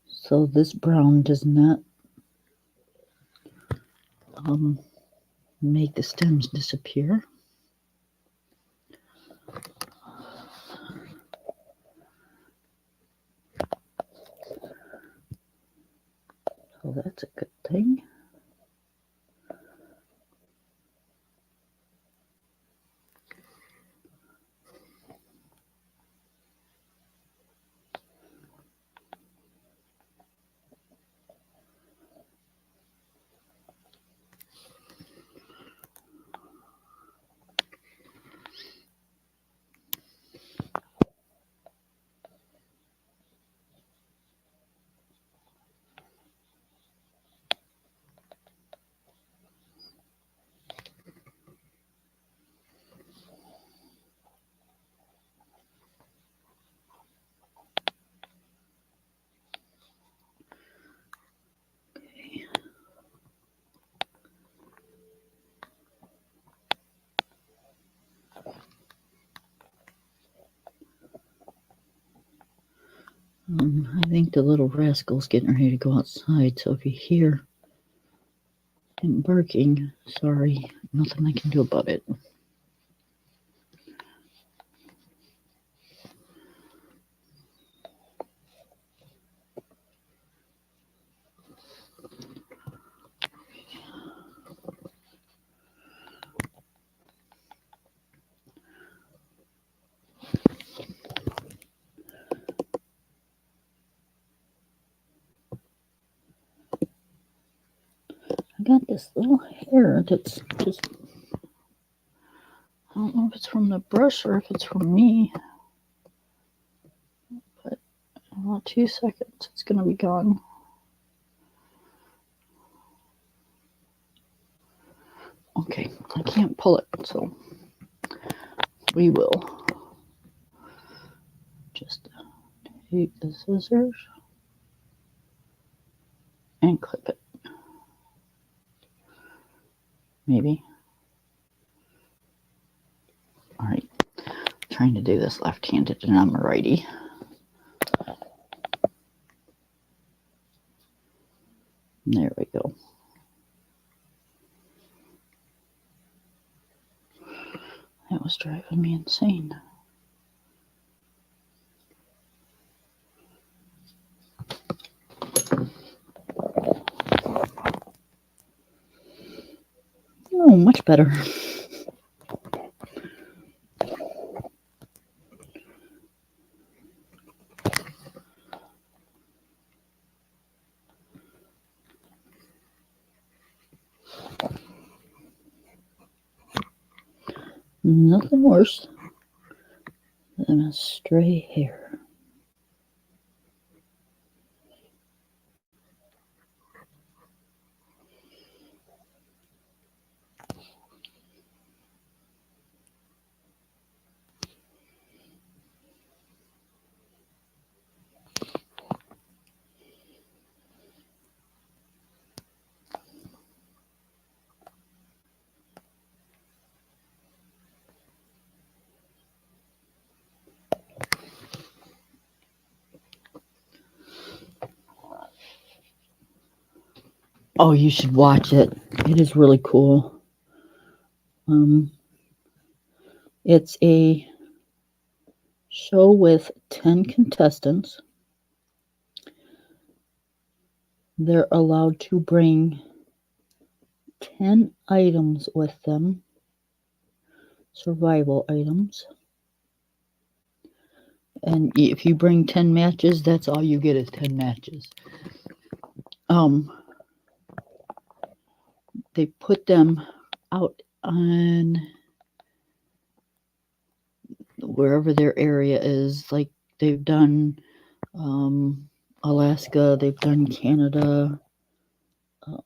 So this brown does not make the stems disappear. So that's a good thing. I think the little rascal's getting ready to go outside, so if you hear him barking, sorry, nothing I can do about it. I got this little hair that's just, I don't know if it's from the brush or if it's from me, but in about 2 seconds it's going to be gone. Okay, I can't pull it, so we will just take the scissors and clip it. Maybe. All right, trying to do this left-handed and I'm a righty. There we go. That was driving me insane. Oh, much better. Nothing worse than a stray hair. Oh, you should watch it. It is really cool. It's a show with 10 contestants. They're allowed to bring 10 items with them, survival items. And if you bring 10 matches, that's all you get is 10 matches. They put them out on wherever their area is. Like they've done Alaska, they've done Canada. I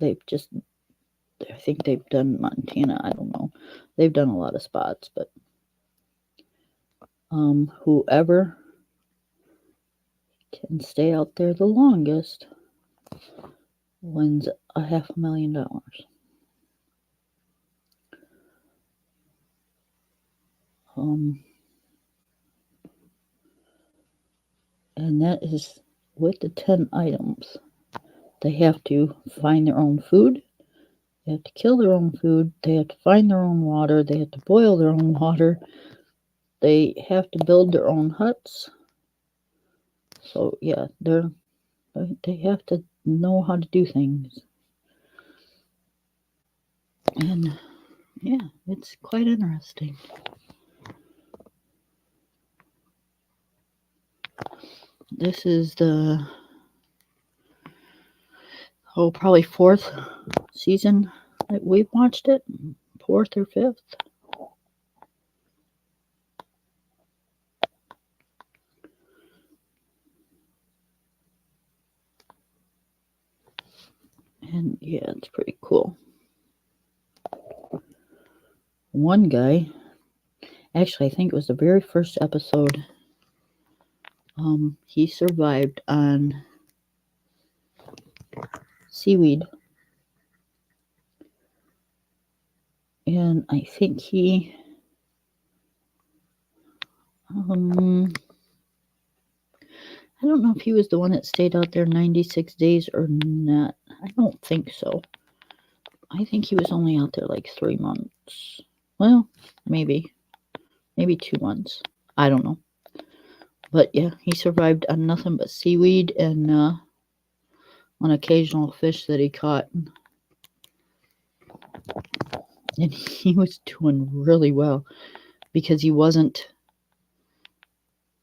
think they've done Montana. I don't know. They've done a lot of spots, but whoever can stay out there the longest wins $500,000. And that is with the 10 items. They have to find their own food. They have to kill their own food. They have to find their own water. They have to boil their own water. They have to build their own huts. So yeah, they have to know how to do things. And yeah, it's quite interesting. This is the probably 4th season that we've watched it. 4th or 5th. And yeah, it's pretty cool. One guy, actually, I think it was the very first episode, he survived on seaweed. And I think he, I don't know if he was the one that stayed out there 96 days or not. I don't think so. I think he was only out there like 3 months. Well, maybe 2 months. I don't know. But yeah, he survived on nothing but seaweed and on occasional fish that he caught. And he was doing really well because he wasn't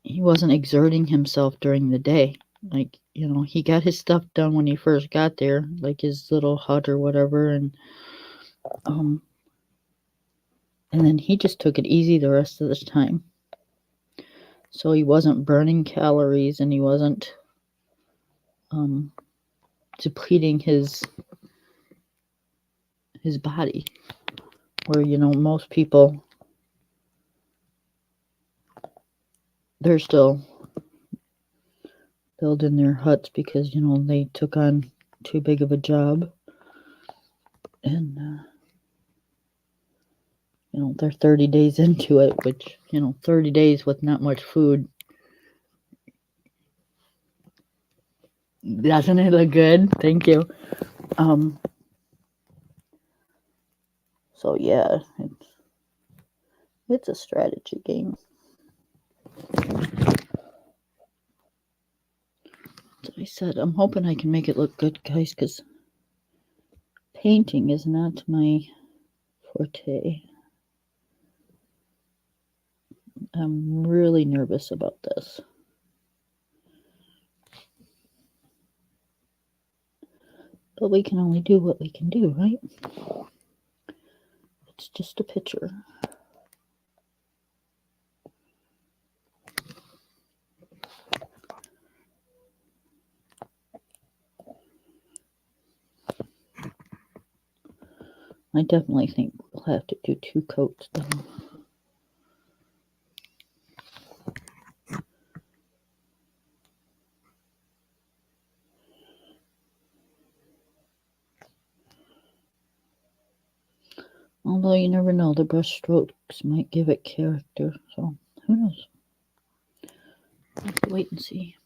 exerting himself during the day. Like, he got his stuff done when he first got there, like his little hut or whatever, and then he just took it easy the rest of the time. So he wasn't burning calories and he wasn't depleting his body. Where, most people, they're still building their huts because, they took on too big of a job. And, they're 30 days into it, which, 30 days with not much food. Doesn't it look good? Thank you. So yeah, it's a strategy game. So I said, I'm hoping I can make it look good, guys, because painting is not my forte. I'm really nervous about this. But we can only do what we can do, right? It's just a picture. I definitely think we'll have to do 2 coats though. Although you never know, the brush strokes might give it character, so who knows? We'll have to wait and see.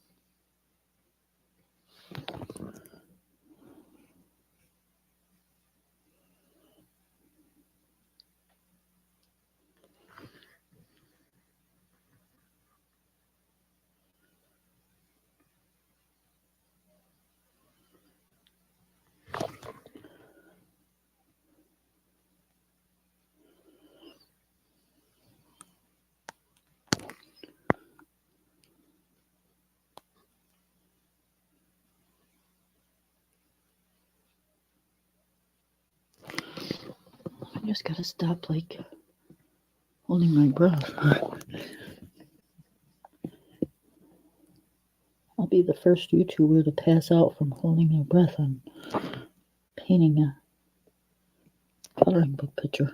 I just gotta stop, like, holding my breath. I'll be the first YouTuber to pass out from holding their breath on painting a coloring book picture.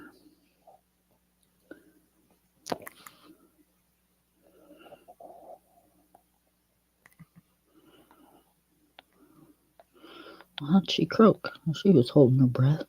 How'd she croak? She was holding her breath.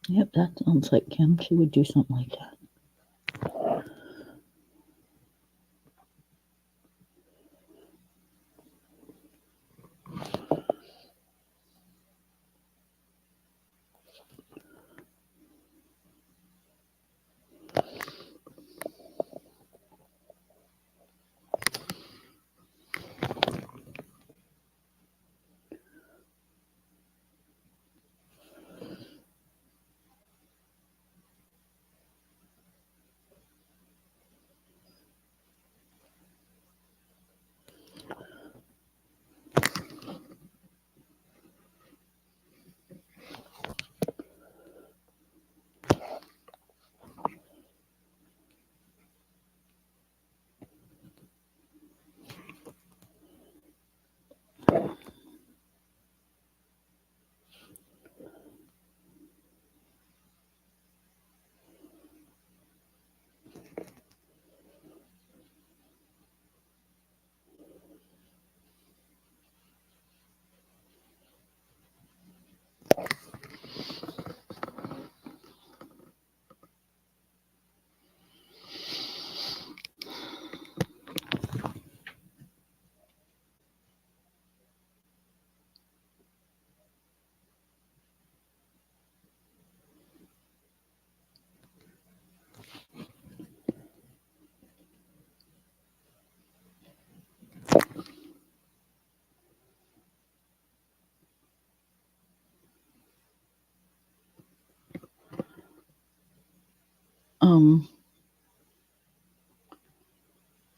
Yep, that sounds like Kim. She would do something like that.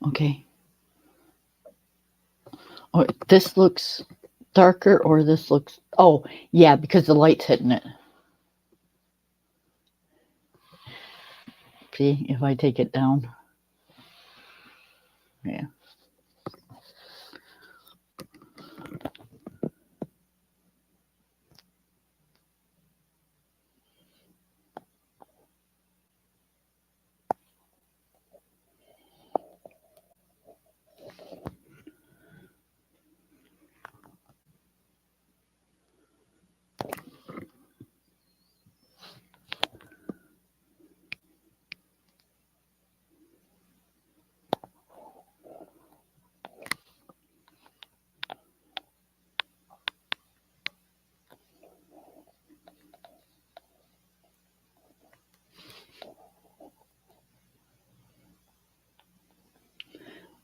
Okay. Oh, this looks darker, or this looks... Oh, yeah, because the light's hitting it. See, if I take it down. Yeah.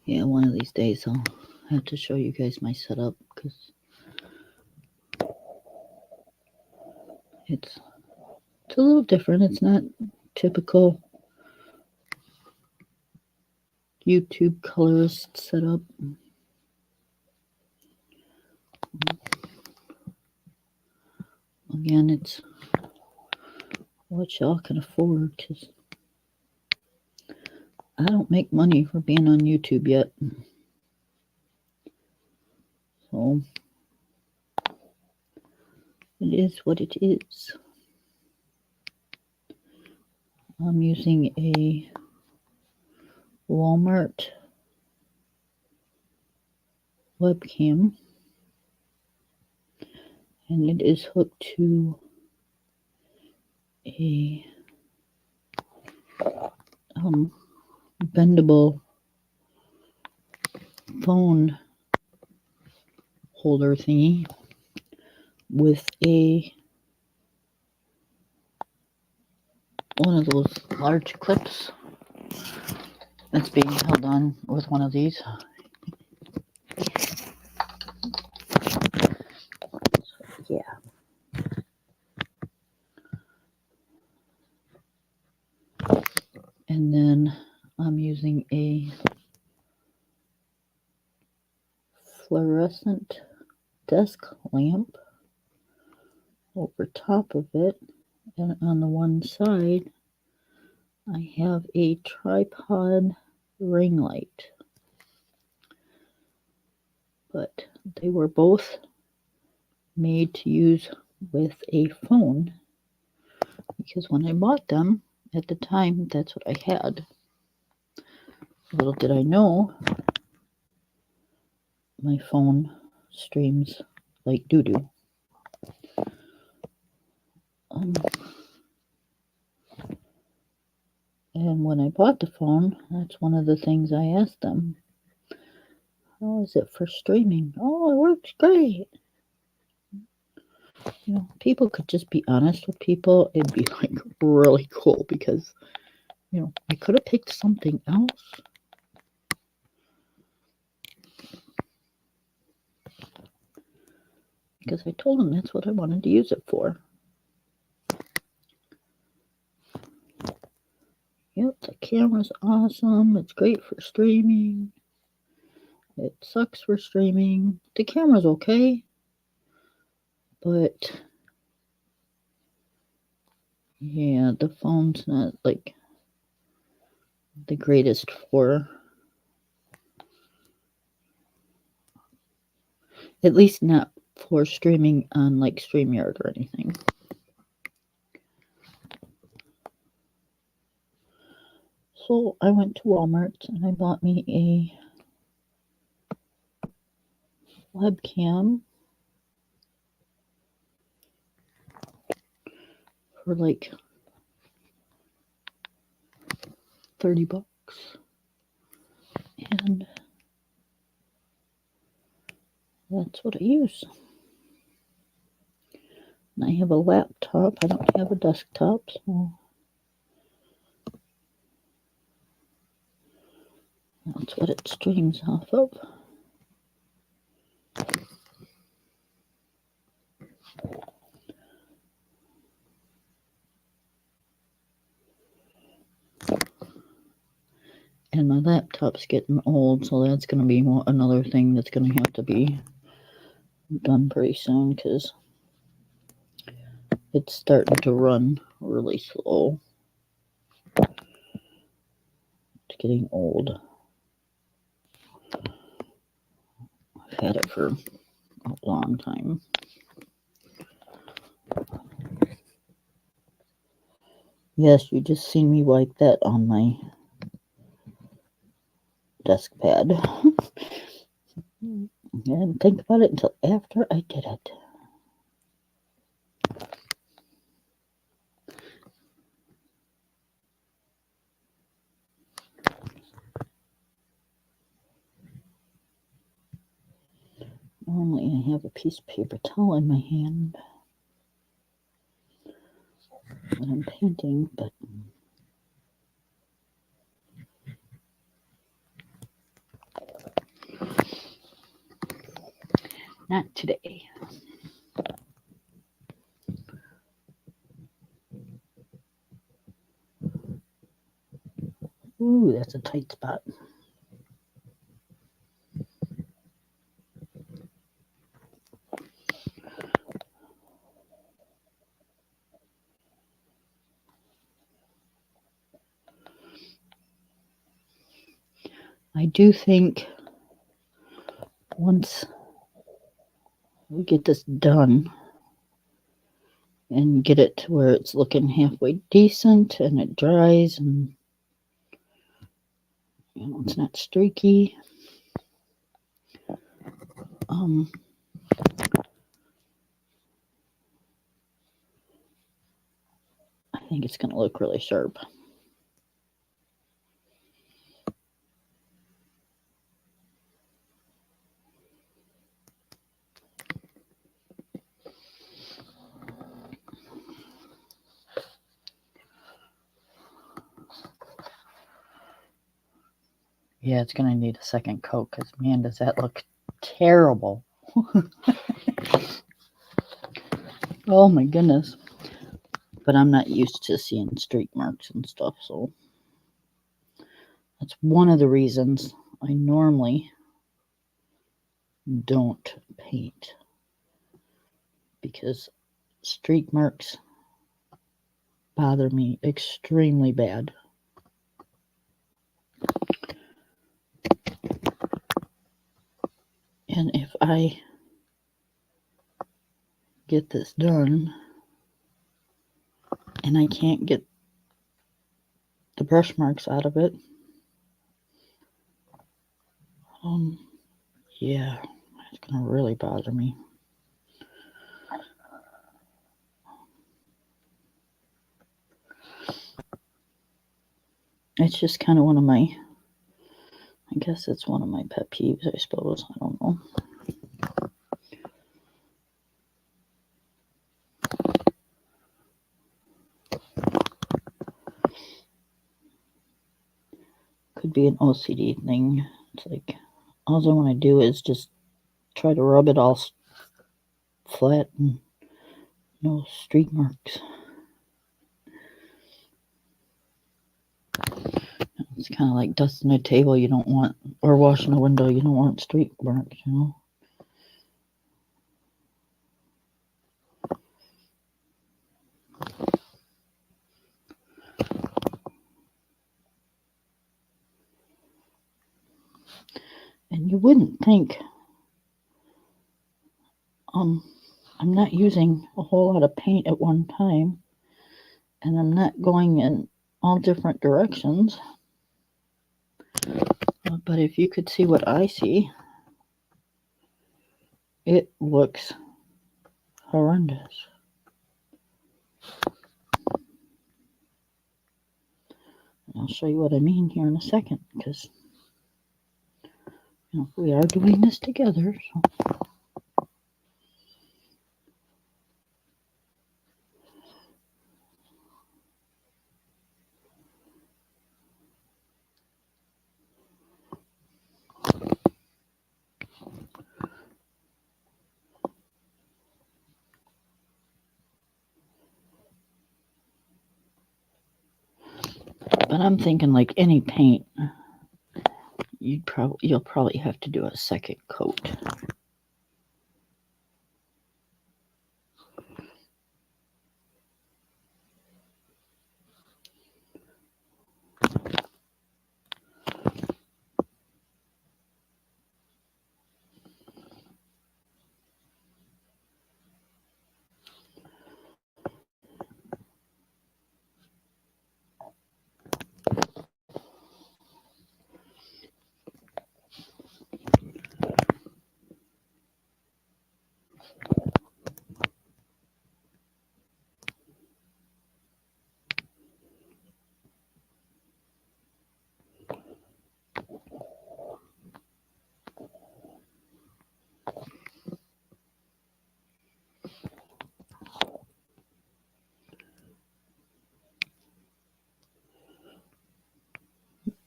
Yeah, one of these days I'll have to show you guys my setup, because it's a little different. It's not typical YouTube colorist setup. Again, it's what y'all can afford, because I don't make money for being on YouTube yet. So it is what it is. I'm using a Walmart webcam, and it is hooked to a bendable phone holder thingy with one of those large clips that's being held on with one of these. Yeah. And then I'm using a fluorescent desk lamp over top of it, and on the one side I have a tripod ring light. But they were both made to use with a phone, because when I bought them at the time, that's what I had. Little did I know, my phone streams like doo-doo. And when I bought the phone, that's one of the things I asked them. How is it for streaming? Oh, it works great. You know, people could just be honest with people. It'd be like really cool, because, you know, I could have picked something else. Because I told them that's what I wanted to use it for. Yep, the camera's awesome. It's great for streaming. It sucks for streaming. The camera's okay, but yeah, the phone's not like the greatest for, at least not for streaming on like StreamYard or anything. So I went to Walmart and I bought me a webcam for like $30, and that's what I use. And I have a laptop. I don't have a desktop, so that's what it streams off of. And my laptop's getting old, so that's going to be another thing that's going to have to be done pretty soon, because it's starting to run really slow. It's getting old. I've had it for a long time. Yes, you just seen me wipe that on my desk pad. I didn't think about it until after I did it. Normally I have a piece of paper towel in my hand when I'm painting, but not today. Ooh, that's a tight spot. I do think once we get this done and get it to where it's looking halfway decent and it dries and it's not streaky, I think it's going to look really sharp. Yeah, it's going to need a second coat because, man, does that look terrible. Oh, my goodness. But I'm not used to seeing streak marks and stuff, so that's one of the reasons I normally don't paint, because streak marks bother me extremely bad. And if I get this done and I can't get the brush marks out of it, yeah, it's gonna really bother me. It's just kind of one of my, I guess it's one of my pet peeves, I suppose. I don't know. Could be an OCD thing. It's like, all I want to do is just try to rub it all flat and no streak marks. It's kind of like dusting a table you don't want, or washing a window you don't want streak marks, you know? And you wouldn't think, I'm not using a whole lot of paint at one time, and I'm not going in all different directions. But if you could see what I see, it looks horrendous. I'll show you what I mean here in a second, because we are doing this together. So. But I'm thinking, like any paint, you'll probably have to do a second coat.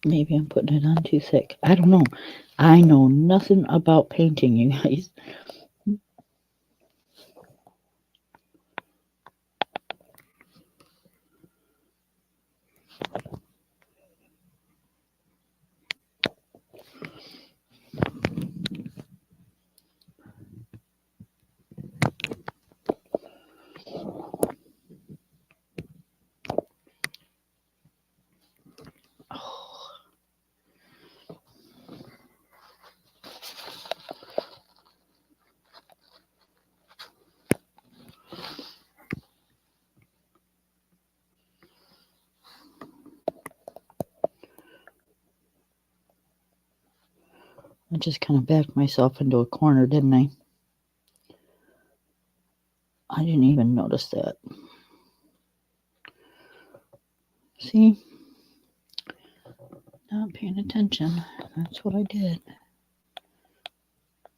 Maybe I'm putting it on too thick. I don't know. I know nothing about painting, you guys. I just kind of backed myself into a corner, didn't I? I didn't even notice that. See? Not paying attention. That's what I did.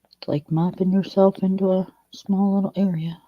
It's like mopping yourself into a small little area.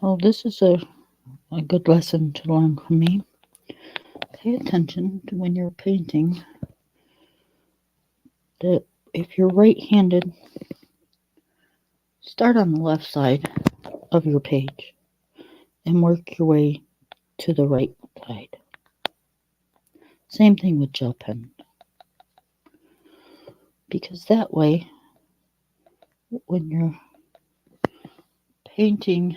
So this is a good lesson to learn from me. Pay attention to when you're painting that if you're right-handed, start on the left side of your page and work your way to the right side. Same thing with gel pen. Because that way, when you're painting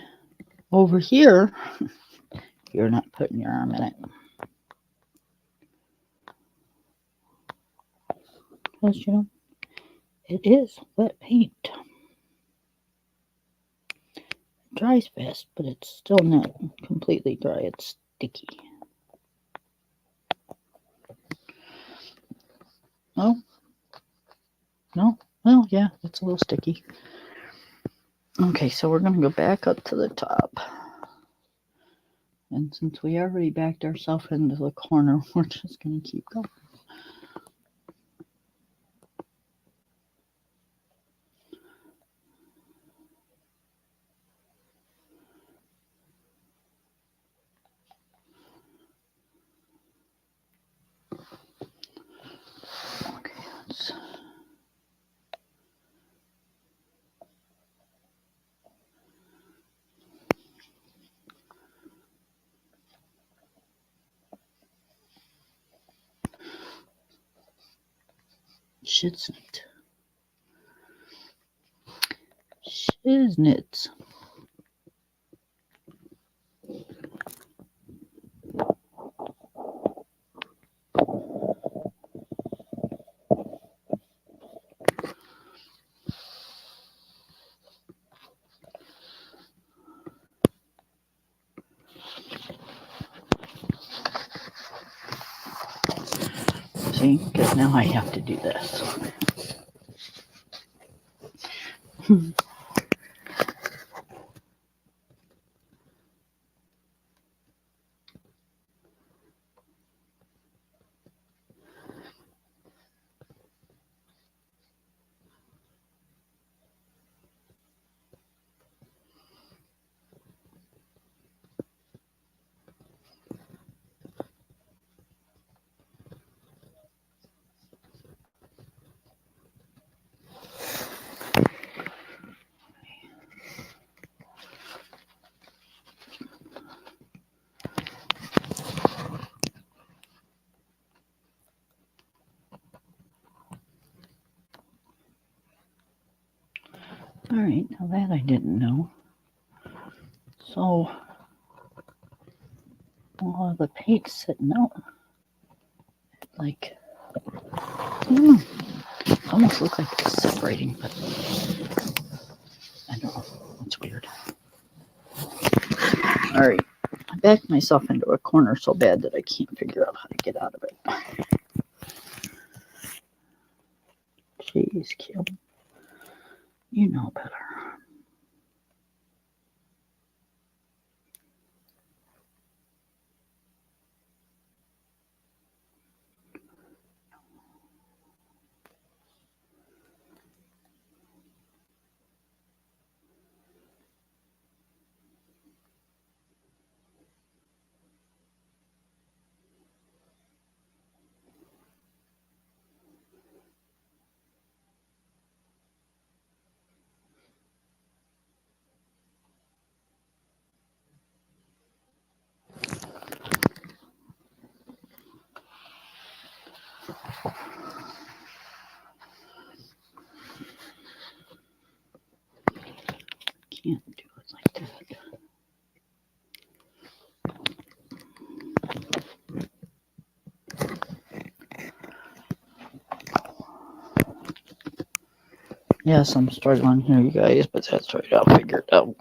over here, you're not putting your arm in it. Because, you know, it is wet paint. It dries fast, but it's still not completely dry. It's sticky. Oh, no? Well, yeah, it's a little sticky. Okay, so we're going to go back up to the top. And since we already backed ourselves into the corner, we're just going to keep going. Okay, let's... Shiznit. Shiznits. See, because now I have to do this. All right, now that I didn't know. So, all of the paint's sitting out. Like, I don't know. It almost looks like it's separating, but I don't know. It's weird. All right, I backed myself into a corner so bad that I can't figure out how to get out of it. Jeez, Kim. You know better. Can't do it like that. Yes, I'm struggling here, you guys, but that's right. I'll figure it out.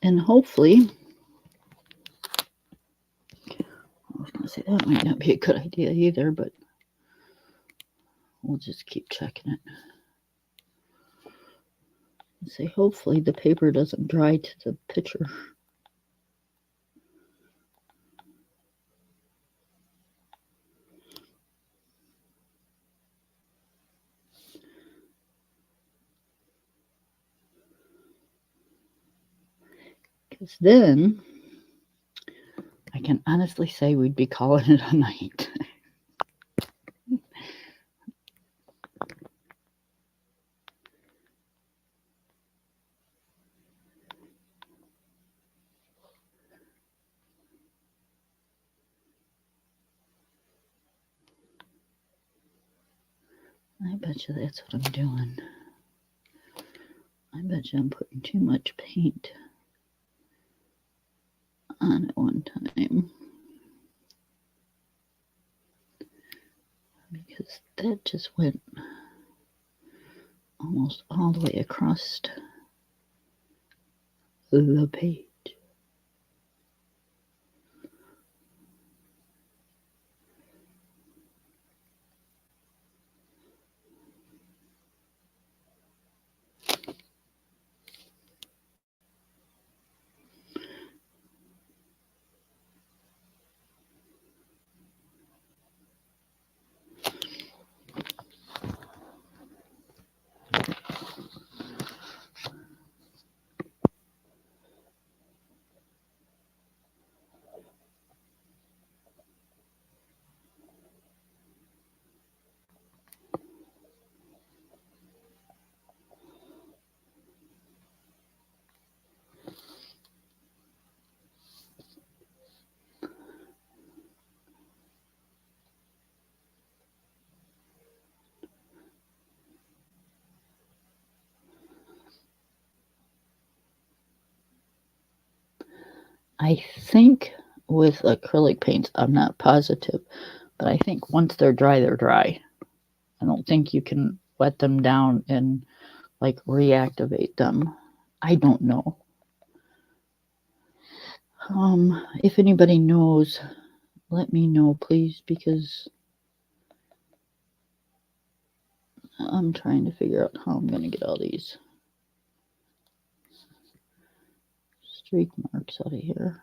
And hopefully, I was going to say that might not be a good idea either, but we'll just keep checking it. Say hopefully the paper doesn't dry to the picture. Because then I can honestly say we'd be calling it a night. I bet you that's what I'm doing. I bet you I'm putting too much paint on at one time. Because that just went almost all the way across the page. I think with acrylic paints, I'm not positive, but I think once they're dry, they're dry. I don't think you can wet them down and like reactivate them. I don't know. If anybody knows, let me know, please, because I'm trying to figure out how I'm going to get all these streak marks out of here.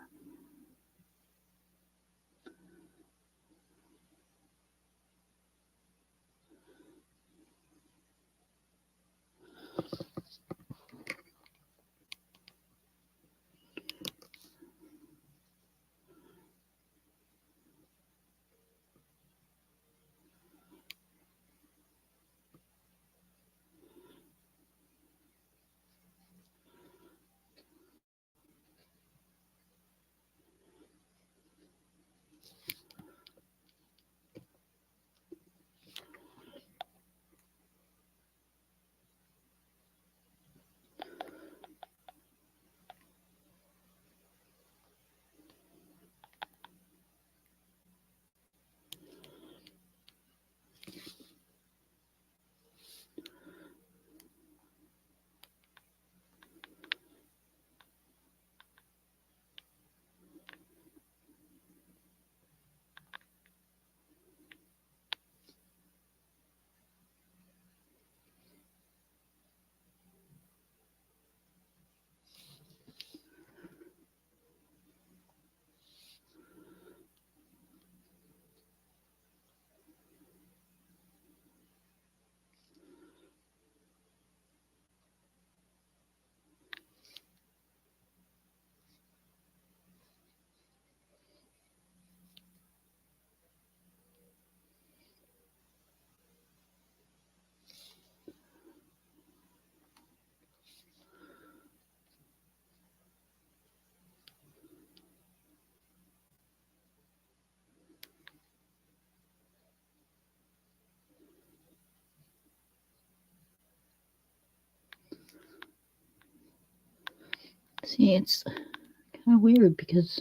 See, it's kind of weird because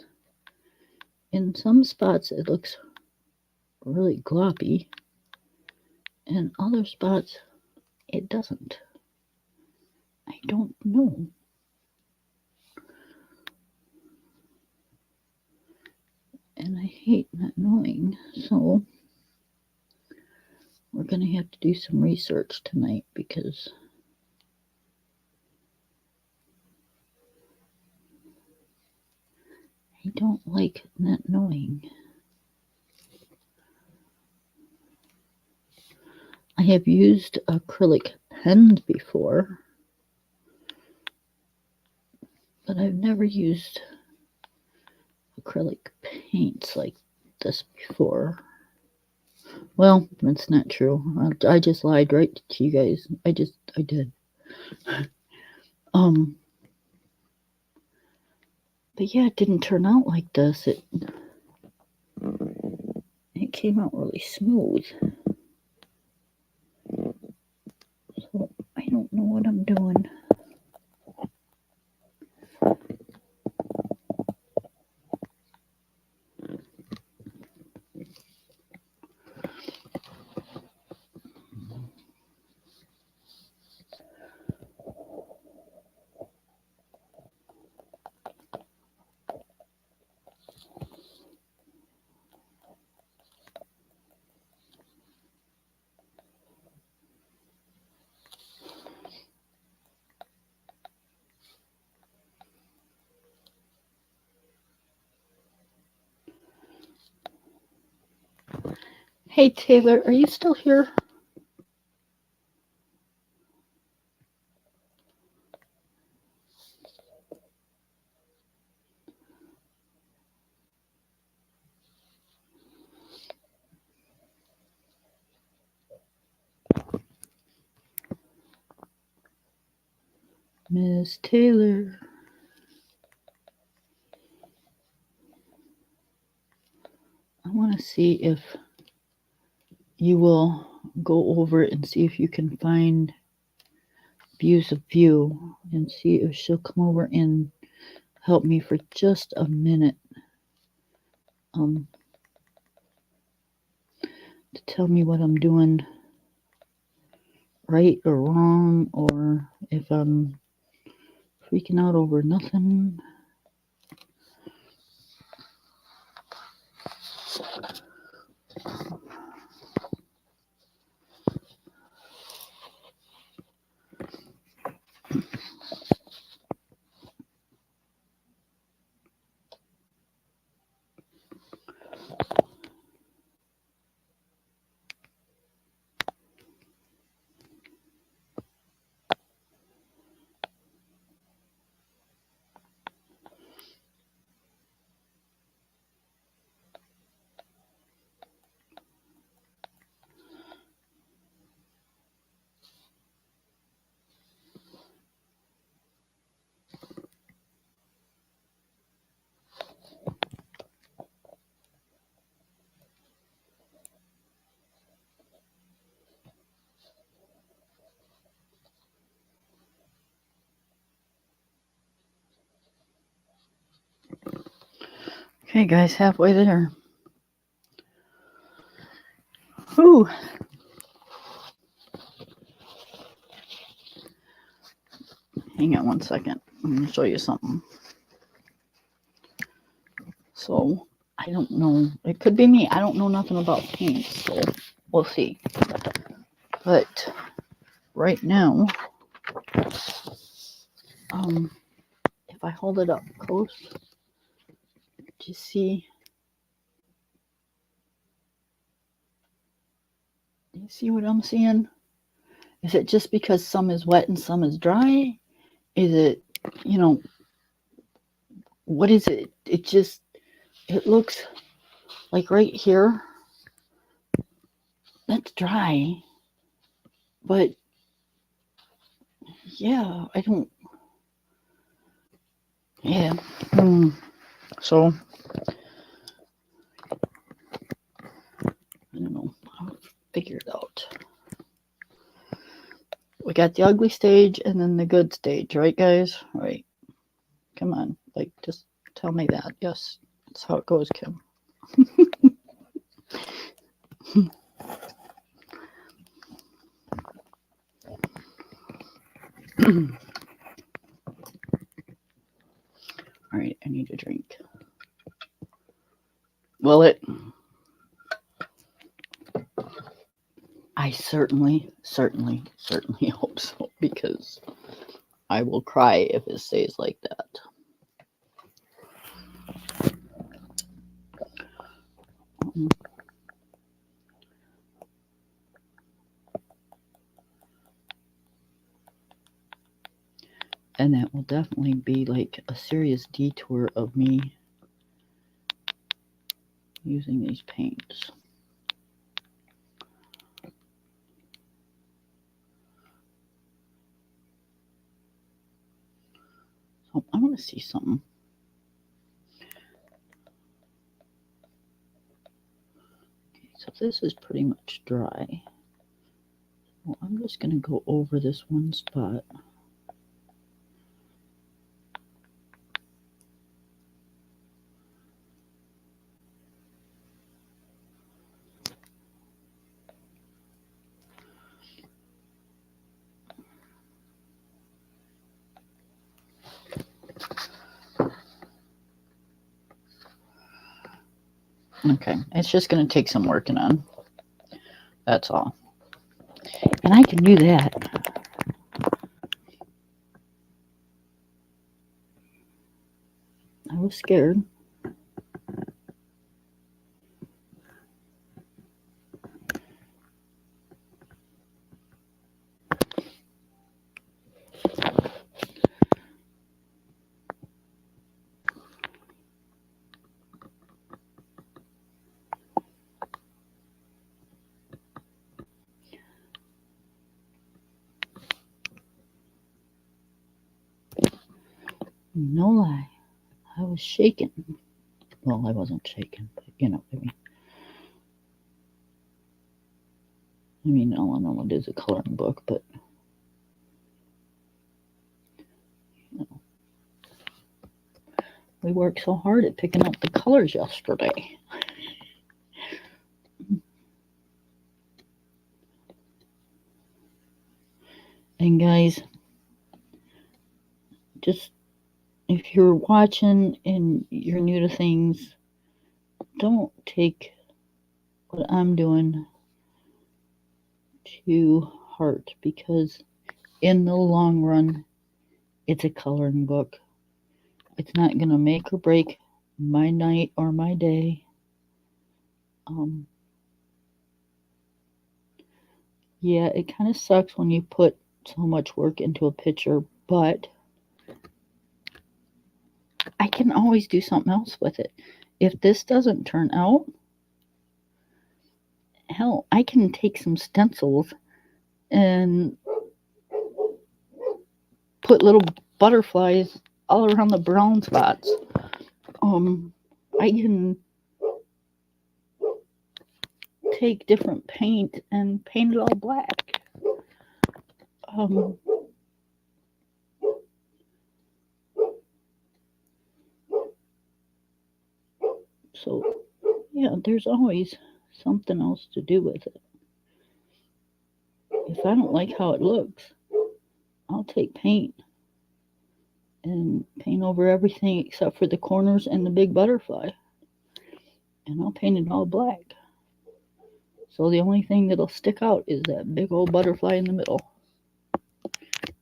in some spots it looks really gloppy, and other spots it doesn't. I don't know. And I hate not knowing, so we're going to have to do some research tonight because I don't like not knowing. I have used acrylic pens before, but I've never used acrylic paints like this before. Well, that's not true. I just lied right to you guys. I did. But yeah, it didn't turn out like this. It came out really smooth. So I don't know what I'm doing. Hey Taylor, are you still here? Miss Taylor. I want to see if you will go over and see if you can find views of view and see if she'll come over and help me for just a minute to tell me what I'm doing right or wrong, or if I'm freaking out over nothing. Okay, guys, halfway there. Whew. Hang on one second. I'm going to show you something. So, I don't know. It could be me. I don't know nothing about paints, so we'll see. But right now, if I hold it up close, do you see? Do you see what I'm seeing? Is it just because some is wet and some is dry? Is it, what is it? It looks like right here, that's dry. But yeah, yeah. So, I don't know. I'll figure it out. We got the ugly stage and then the good stage, right, guys? Right. Come on. Like, just tell me that. Yes, that's how it goes, Kim. All right, I need a drink. Will it? I certainly hope so, because I will cry if it stays like that. And that will definitely be like a serious detour of me using these paints. So I want to see something. Okay, so this is pretty much dry. Well, I'm just going to go over this one spot. Okay, it's just going to take some working on. That's all. And I can do that. I was scared. No lie, I was shaking. Well, I wasn't shaking, but you know what I mean, all in all, it is a coloring book, but you know, we worked so hard at picking out the colors yesterday. And guys, just if you're watching and you're new to things, don't take what I'm doing to heart, because in the long run, it's a coloring book. It's not going to make or break my night or my day. Yeah, it kind of sucks when you put so much work into a picture, but I can always do something else with it. If this doesn't turn out, hell, I can take some stencils and put little butterflies all around the brown spots. I can take different paint and paint it all black. So yeah, there's always something else to do with it. If I don't like how it looks, I'll take paint and paint over everything except for the corners and the big butterfly, and I'll paint it all black. So the only thing that'll stick out is that big old butterfly in the middle.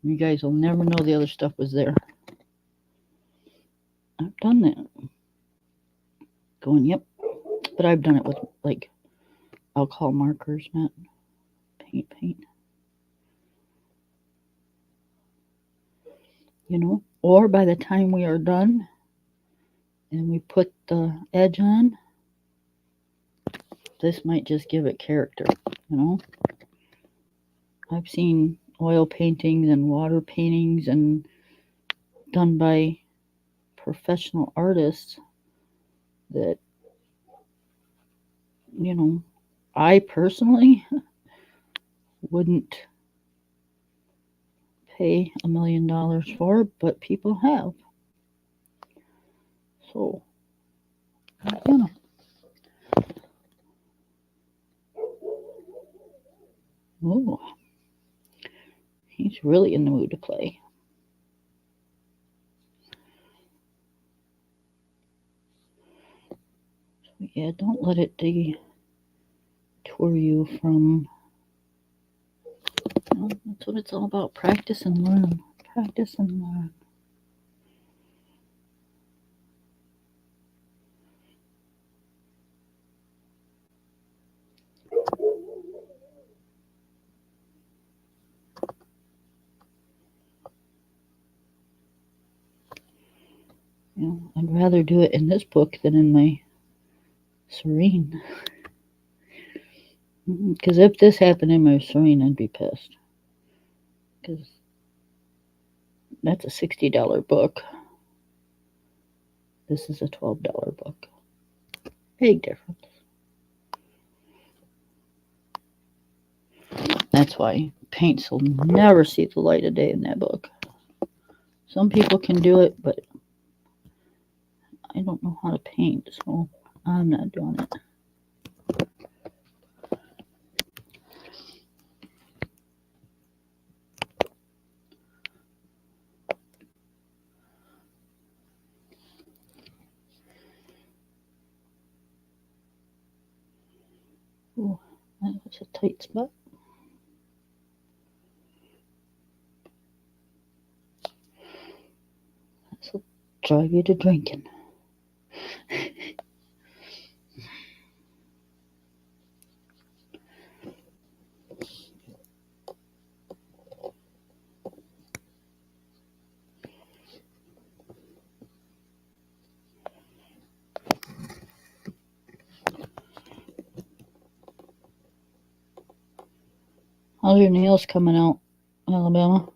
You guys will never know the other stuff was there. I've done that. Going, yep. But I've done it with, like, alcohol markers, not paint. You know? Or by the time we are done and we put the edge on, this might just give it character, you know? I've seen oil paintings and water paintings and done by professional artists that, you know, I personally wouldn't pay $1 million for, but people have. So, you know. Ooh, he's really in the mood to play. So, yeah, don't let it detour you from. That's what it's all about. Practice and learn. Practice and learn. I'd rather do it in this book than in my Serene. Because if this happened in my Serene, I'd be pissed. Because that's a $60 book. This is a $12 book. Big difference. That's why paints will never see the light of day in that book. Some people can do it, but I don't know how to paint, so I'm not doing it. Ooh, that was a tight spot. This will drive you to drinking. How's your nails coming out, Alabama?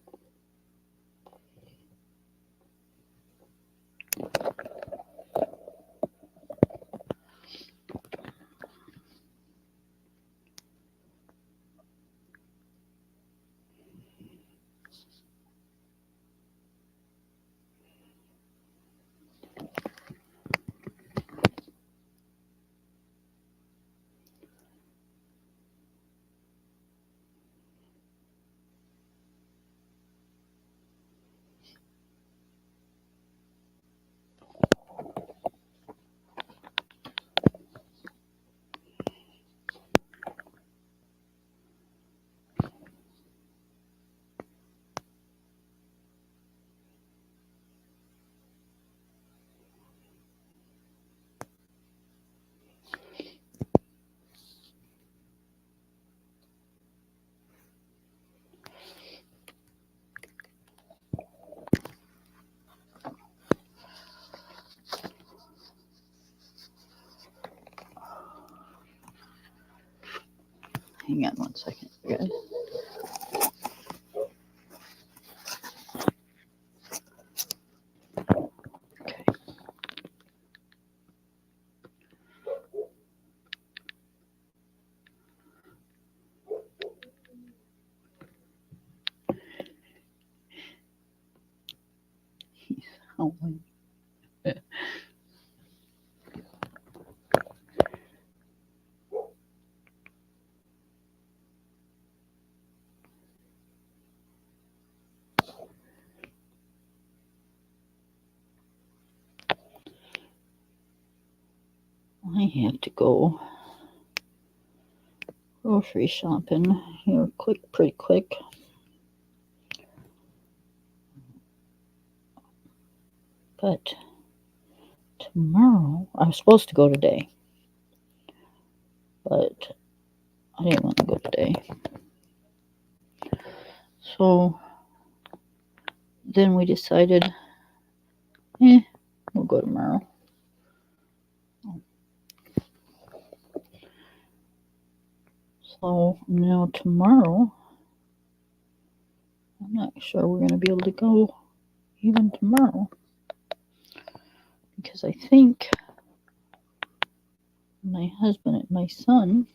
Hang on one second, guys. Okay. He's howling. I have to go grocery shopping here pretty quick. But tomorrow, I was supposed to go today, but I didn't want to go today. So then we decided, we'll go tomorrow. So now tomorrow, I'm not sure we're going to be able to go even tomorrow. Because I think my husband and my son,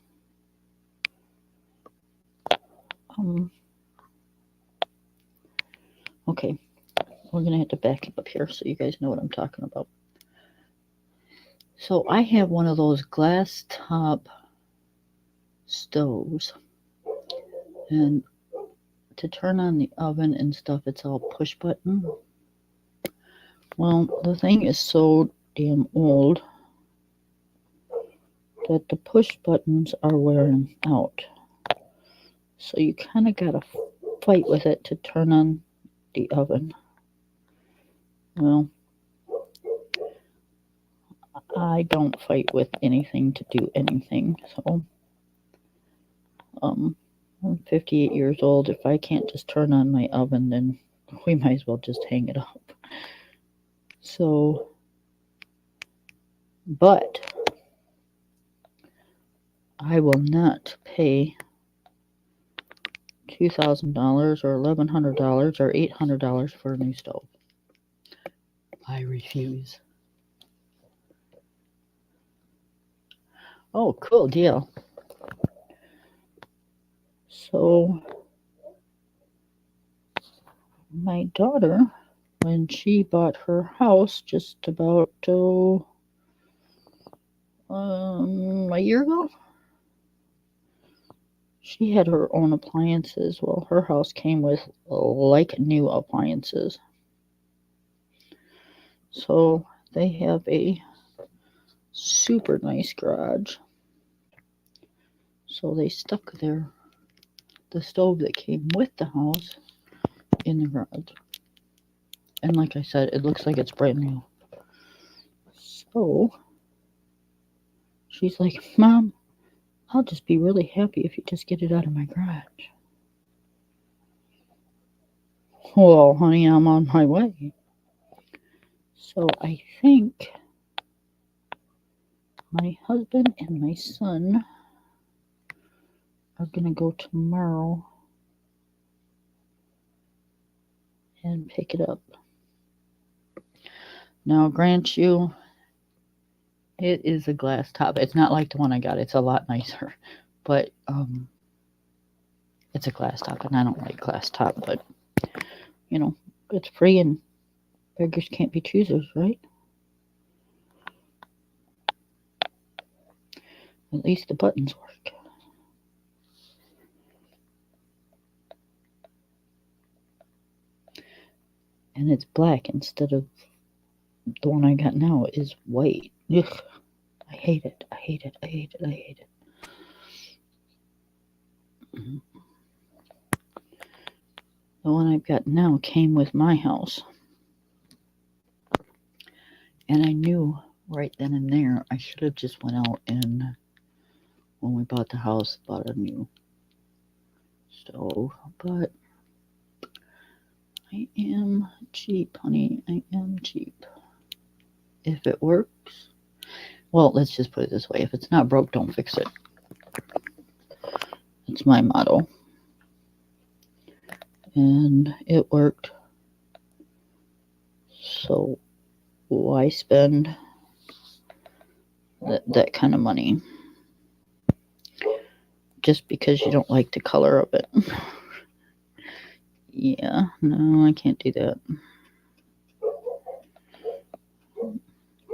okay, we're going to have to back up here so you guys know what I'm talking about. So I have one of those glass top stoves, and to turn on the oven and stuff, it's all push button. Well, the thing is so damn old that the push buttons are wearing out. So you kind of gotta fight with it to turn on the oven. Well, I don't fight with anything to do anything. So, I'm 58 years old. If I can't just turn on my oven, then we might as well just hang it up. So, but I will not pay $2,000 or $1,100 or $800 for a new stove. I refuse. Oh, cool deal. So, my daughter, when she bought her house just about a year ago, she had her own appliances. Well, her house came with like new appliances. So they have a super nice garage. So they stuck the stove that came with the house in the garage. And like I said, it looks like it's brand new. So she's like, Mom, I'll just be really happy if you just get it out of my garage. Well, honey, I'm on my way. So I think my husband and my son are gonna go tomorrow and pick it up. Now, grant you, it is a glass top. It's not like the one I got. It's a lot nicer, but it's a glass top, and I don't like glass top. But you know, it's free, and beggars can't be choosers, right? At least the buttons work. And it's black instead of the one I got now is white. Ugh, I hate it. I hate it. I hate it. I hate it. The one I've got now came with my house. And I knew right then and there I should have just went out and, when we bought the house, bought a new stove. But I am cheap, honey. I am cheap. If it works, well, let's just put it this way. If it's not broke, don't fix it. It's my motto. And it worked. So why spend that kind of money just because you don't like the color of it? Yeah, no, I can't do that.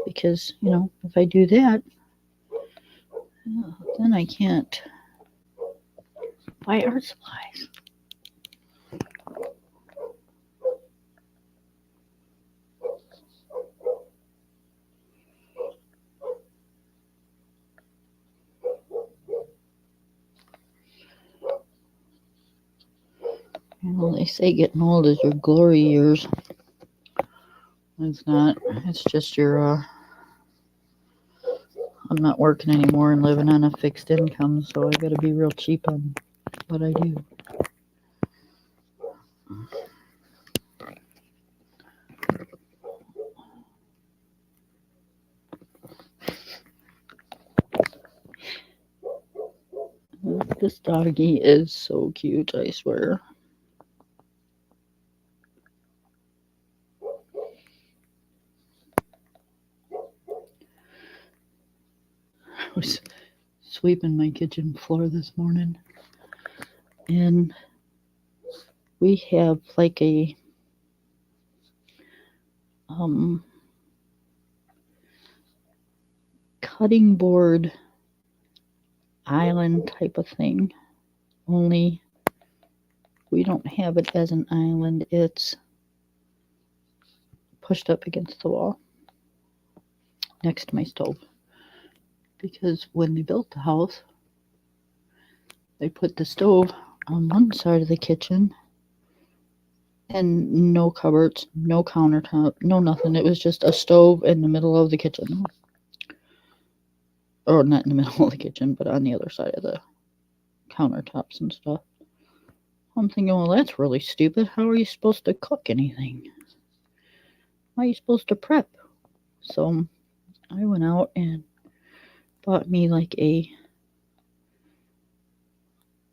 Because, if I do that, then I can't buy art supplies. They say getting old is your glory years. It's not. It's just your, I'm not working anymore and living on a fixed income, so I gotta be real cheap on what I do. This doggy is so cute, I swear. I was sweeping my kitchen floor this morning, and we have like a cutting board island type of thing, only we don't have it as an island. It's pushed up against the wall next to my stove, because when they built the house, they put the stove on one side of the kitchen and no cupboards, no countertop, no nothing. It was just a stove in the middle of the kitchen. Or not in the middle of the kitchen, but on the other side of the countertops and stuff. I'm thinking, well, that's really stupid. How are you supposed to cook anything? How are you supposed to prep? So I went out and bought me like a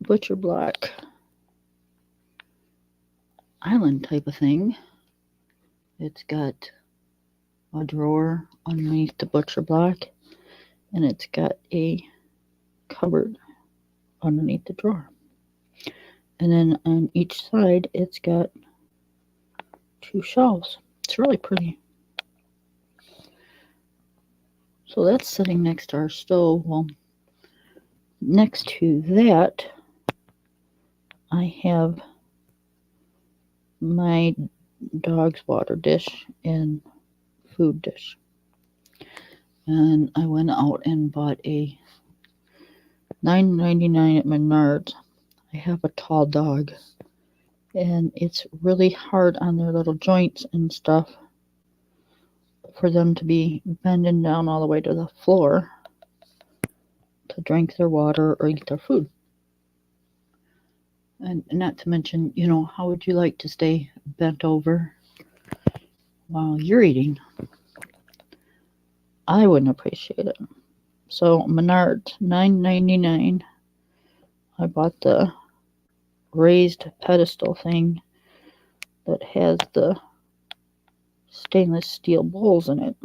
butcher block island type of thing. It's got a drawer underneath the butcher block, and it's got a cupboard underneath the drawer. And then on each side, it's got 2 shelves. It's really pretty. So that's sitting next to our stove. Well, next to that, I have my dog's water dish and food dish. And I went out and bought a $9.99 at Menards. I have a tall dog, and it's really hard on their little joints and stuff for them to be bending down all the way to the floor to drink their water or eat their food. And not to mention, how would you like to stay bent over while you're eating? I wouldn't appreciate it. So Menards, $9.99. I bought the raised pedestal thing that has the stainless steel bowls in it.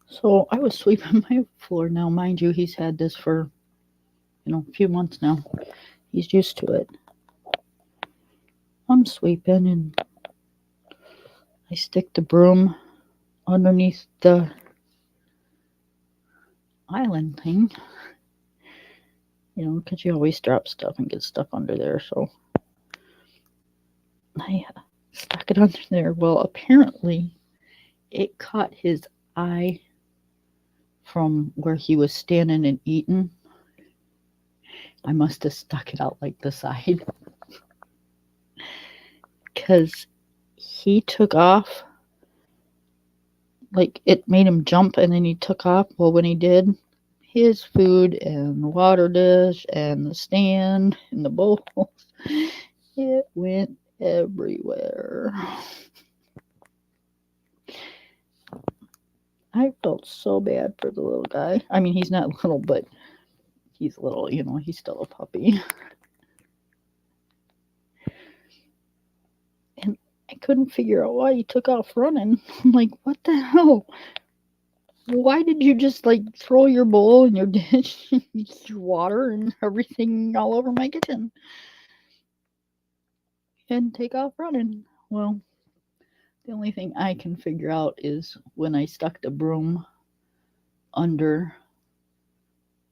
So I was sweeping my floor. Now, mind you, he's had this for, a few months now. He's used to it. I'm sweeping and I stick the broom underneath the island thing, because you always drop stuff and get stuff under there. So I stuck it under there. Well, apparently it caught his eye from where he was standing and eating. I must have stuck it out like the side, because he took off. Like, it made him jump, and then he took off. Well, when he did, his food and the water dish and the stand and the bowls, it went everywhere. I felt so bad for the little guy. I mean, he's not little, but he's little, he's still a puppy. And I couldn't figure out why he took off running. I'm like, what the hell? Why did you just throw your bowl and your dish, your water and everything all over my kitchen and take off running? Well, the only thing I can figure out is when I stuck the broom under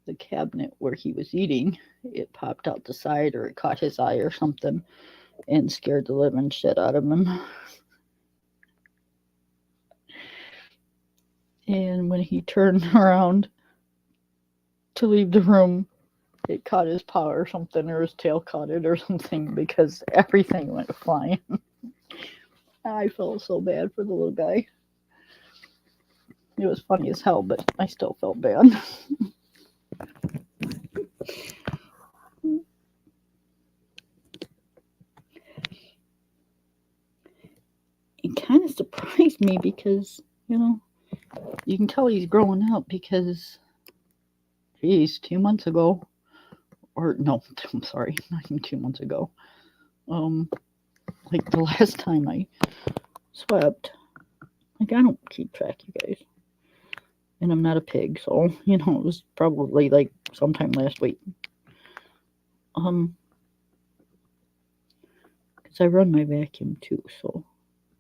the cabinet where he was eating, it popped out the side, or it caught his eye or something and scared the living shit out of him. And when he turned around to leave the room, it caught his paw or something, or his tail caught it or something, because everything went flying. I felt so bad for the little guy. It was funny as hell, but I still felt bad. It kind of surprised me because, you can tell he's growing up, because, 2 months ago, or no, I'm sorry, not even 2 months ago, the last time I swept, I don't keep track, you guys, and I'm not a pig, so, it was probably, sometime last week, because I run my vacuum, too, so,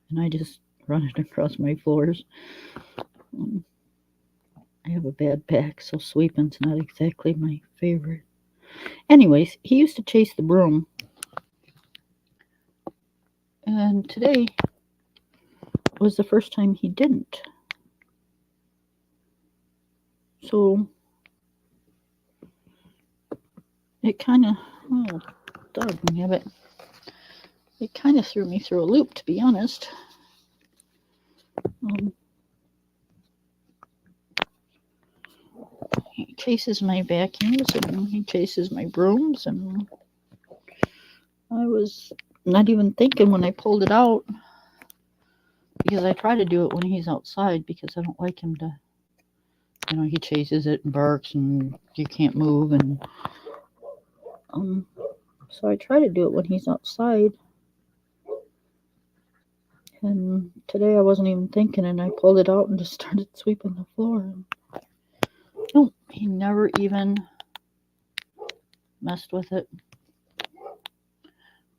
and I just run it across my floors, have a bad back, so sweeping's not exactly my favorite. Anyways, he used to chase the broom. And today was the first time he didn't. So it kind of, oh, dog nabbit. It kind of threw me through a loop, to be honest. He chases my vacuums and he chases my brooms, and I was not even thinking when I pulled it out, because I try to do it when he's outside because I don't like him to, he chases it and barks and you can't move, and so I try to do it when he's outside. And today I wasn't even thinking, and I pulled it out and just started sweeping the floor. No, he never even messed with it. I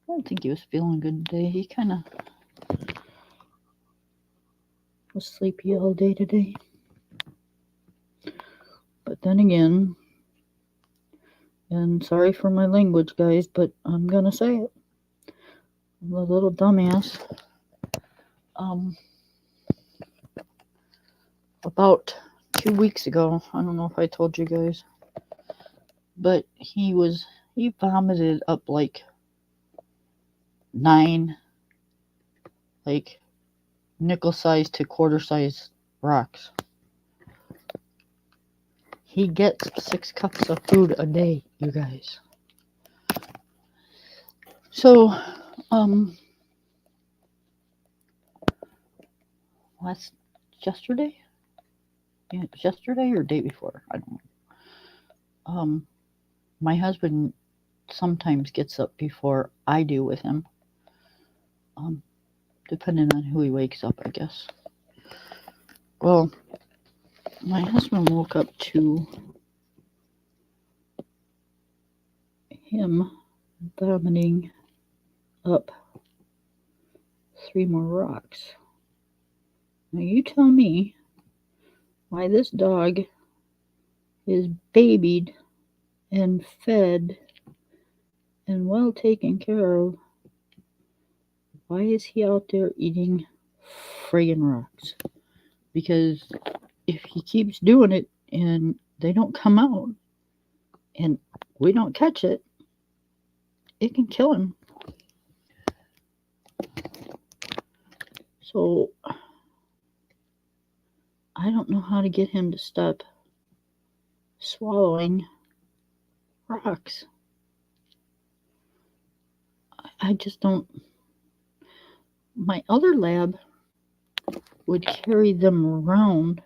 don't think he was feeling good today. He kind of was sleepy all day today. But then again, and sorry for my language, guys, but I'm gonna say it. I'm a little dumbass. About 2 weeks ago, I don't know if I told you guys, but he vomited up like 9 like nickel-sized to quarter-sized rocks. He gets 6 cups of food a day, you guys. So, yesterday? Yeah, it was yesterday or day before, I don't know. My husband sometimes gets up before I do with him, depending on who he wakes up, I guess. Well, my husband woke up to him vomiting up 3 more rocks. Now you tell me why this dog is babied and fed and well taken care of. Why is he out there eating friggin' rocks? Because if he keeps doing it and they don't come out and we don't catch it, it can kill him. So I don't know how to get him to stop swallowing rocks. I just don't. My other lab would carry them around,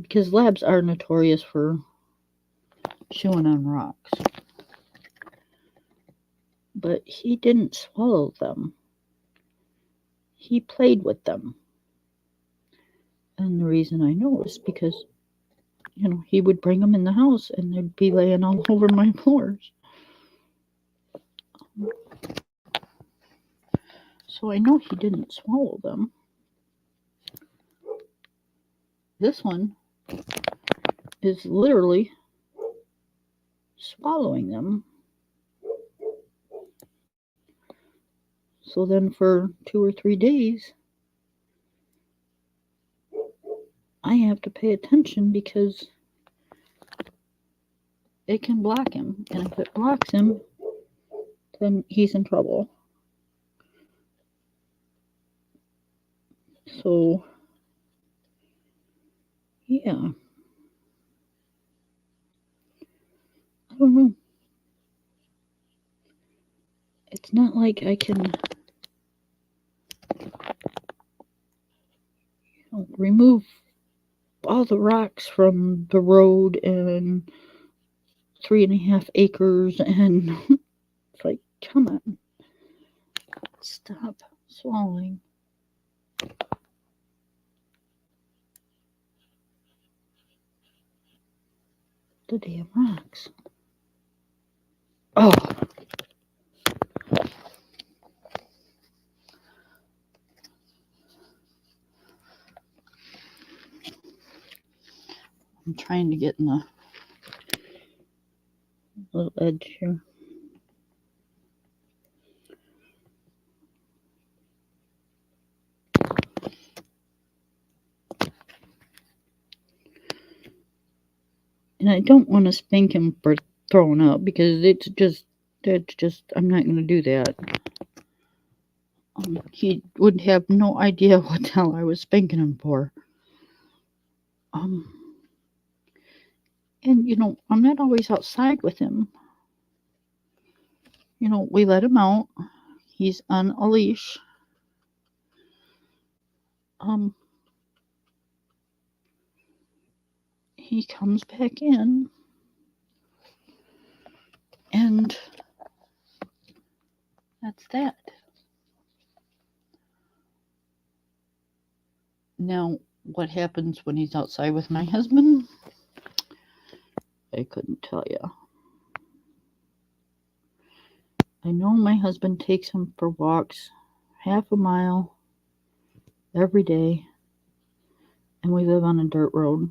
because labs are notorious for chewing on rocks. But he didn't swallow them. He played with them. And the reason I know is because, he would bring them in the house and they'd be laying all over my floors. So I know he didn't swallow them. This one is literally swallowing them. So then for 2 or 3 days, I have to pay attention because it can block him. And if it blocks him, then he's in trouble. So, yeah. I don't know. It's not like I can remove all the rocks from the road and 3.5 acres, and it's like, come on, stop swallowing. The damn rocks. Oh. I'm trying to get in the little edge here. And I don't want to spank him for throwing up because that's just, I'm not going to do that. He would have no idea what the hell I was spanking him for. And I'm not always outside with him. We let him out. He's on a leash. He comes back in, and that's that. Now, what happens when he's outside with my husband? I couldn't tell you. I know my husband takes him for walks half a mile every day, and we live on a dirt road.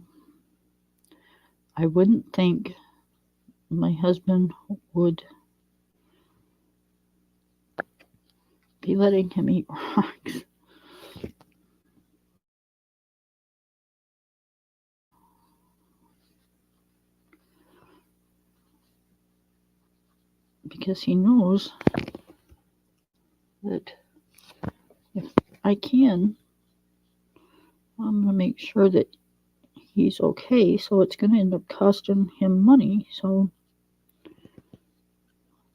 I wouldn't think my husband would be letting him eat rocks. Because he knows that if I can, I'm going to make sure that he's okay, so it's going to end up costing him money. So,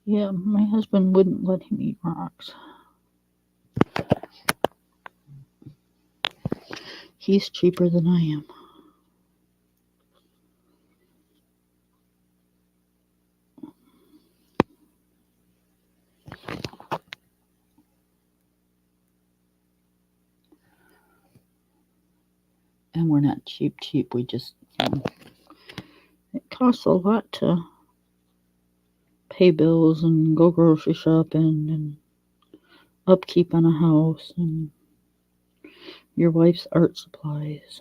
yeah, my husband wouldn't let him eat rocks. He's cheaper than I am. And we're not cheap. We just, it costs a lot to pay bills and go grocery shopping and upkeep on a house and your wife's art supplies.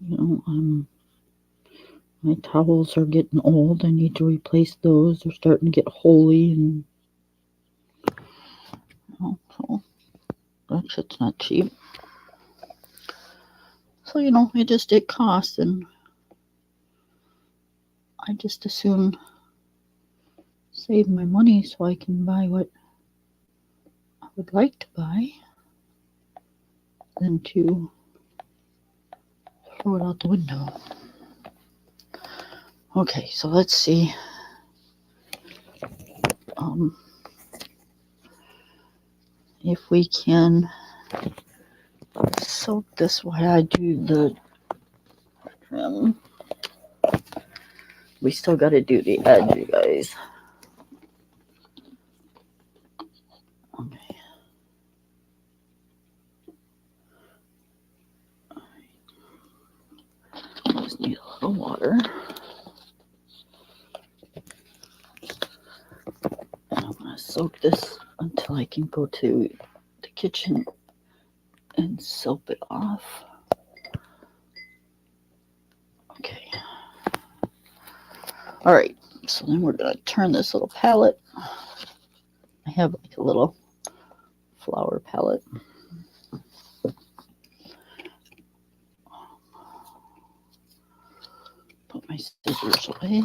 And my towels are getting old. I need to replace those. They're starting to get holey, and so that shit's not cheap. So it costs, and I just assume save my money so I can buy what I would like to buy than to throw it out the window. Okay, so let's see. If we can soak this while I do the trim. We still got to do the edge, you guys. Okay. Just need a little water. And I'm going to soak this until I can go to the kitchen and soap it off. Okay. All right. So then we're going to turn this little palette. I have like a little flower palette. Put my scissors away.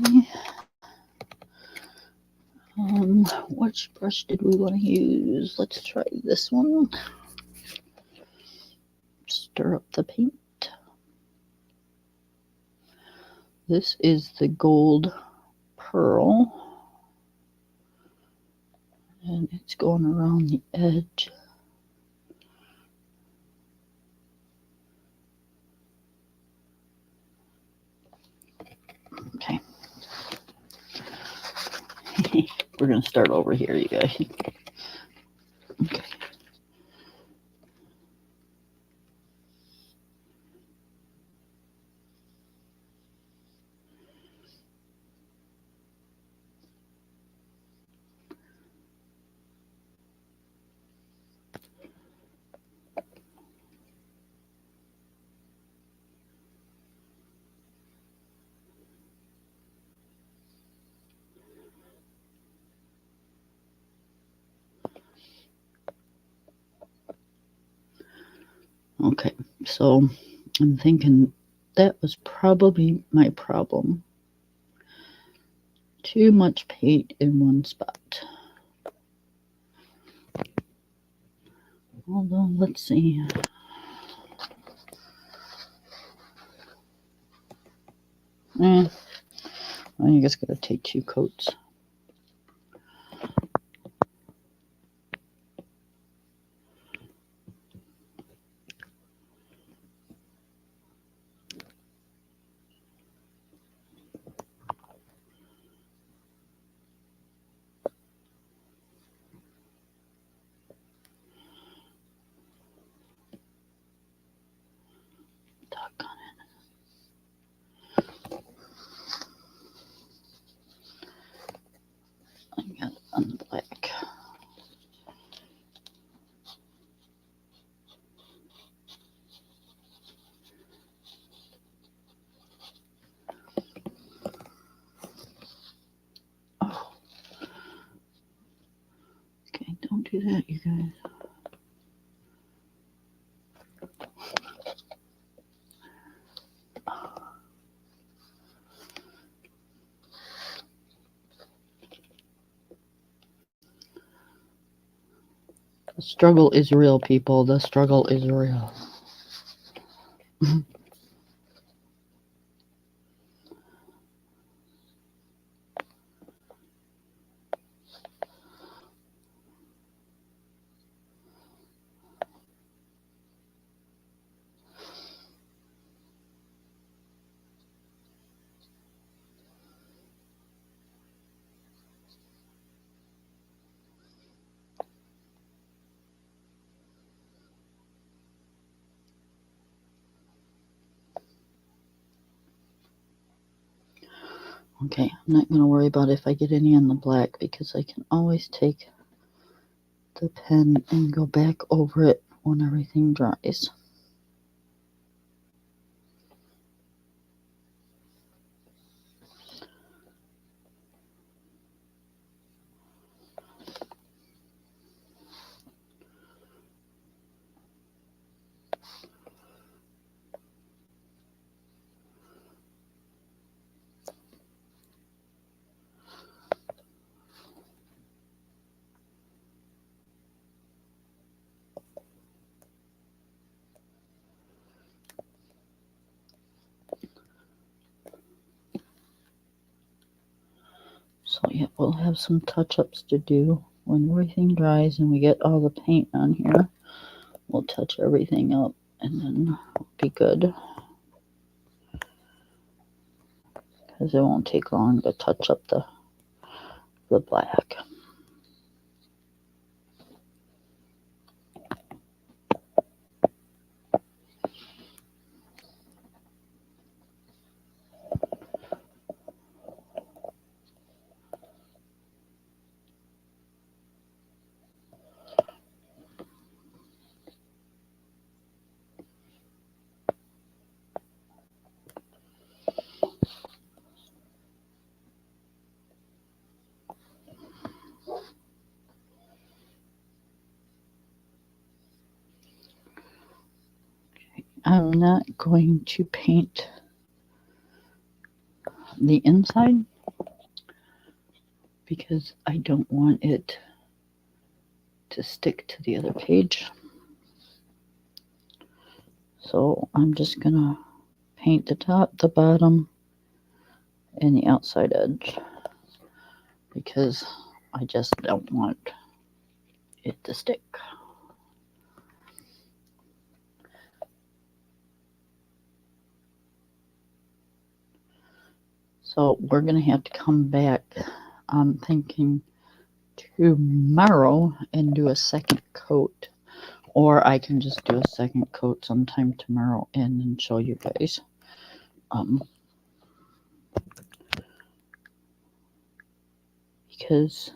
Which brush did we want to use? Let's try this one. Stir up the paint. This is the gold pearl, and it's going around the edge. Okay. We're going to start over here, you guys. Okay. Okay, so I'm thinking that was probably my problem. Too much paint in one spot. Although, let's see. I guess gotta take 2 coats. Doggone it. I got it on black. Oh. Okay, don't do that, you guys. The struggle is real, people. The struggle is real. Okay, I'm not going to worry about if I get any on the black because I can always take the pen and go back over it when everything dries. So yeah, we'll have some touch-ups to do when everything dries and we get all the paint on here. We'll touch everything up and then we'll be good. Because it won't take long to touch up the black. I'm not going to paint the inside because I don't want it to stick to the other page. So I'm just gonna paint the top, the bottom, and the outside edge because I just don't want it to stick. So we're gonna have to come back, I'm thinking, tomorrow and do a second coat, or I can just do a second coat sometime tomorrow and then show you guys. Because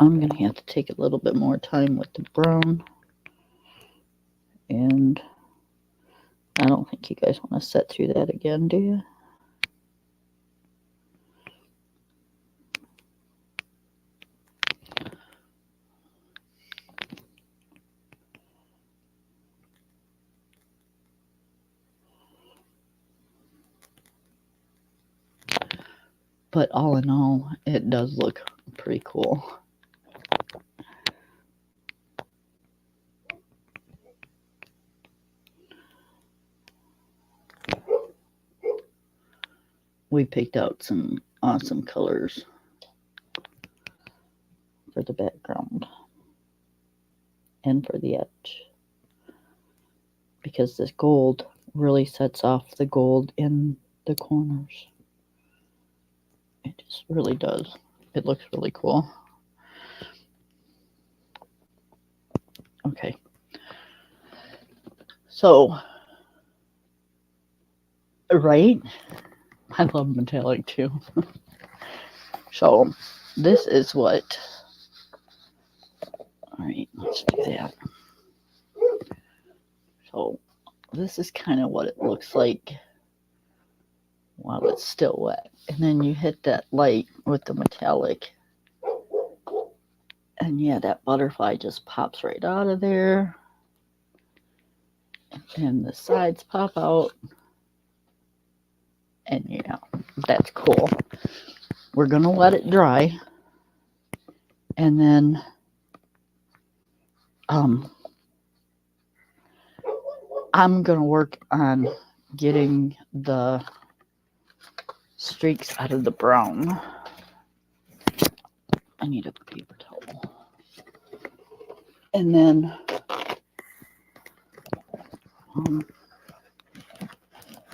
I'm gonna have to take a little bit more time with the brown, and I don't think you guys want to set through that again, do you? But all in all, it does look pretty cool. We picked out some awesome colors for the background and for the edge, because this gold really sets off the gold in the corners. It just really does. It looks really cool. Okay. So, right? I love metallic too. So, this is what... Alright, let's do that. So, this is kind of what it looks like while it's still wet. And then you hit that light with the metallic. And yeah, that butterfly just pops right out of there. And the sides pop out. And yeah, that's cool. We're going to let it dry. And then I'm going to work on getting the streaks out of the brown. I need a paper towel. And then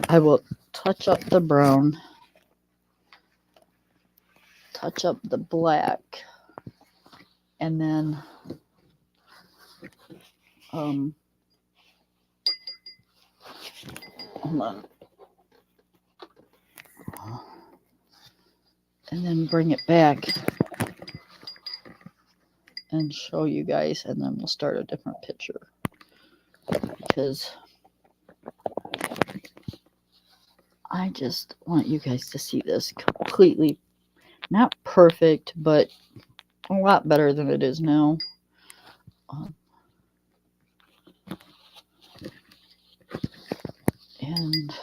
I will touch up the brown, touch up the black, and then hold on. And then bring it back and show you guys, and then we'll start a different picture, because I just want you guys to see this completely, not perfect, but a lot better than it is now. And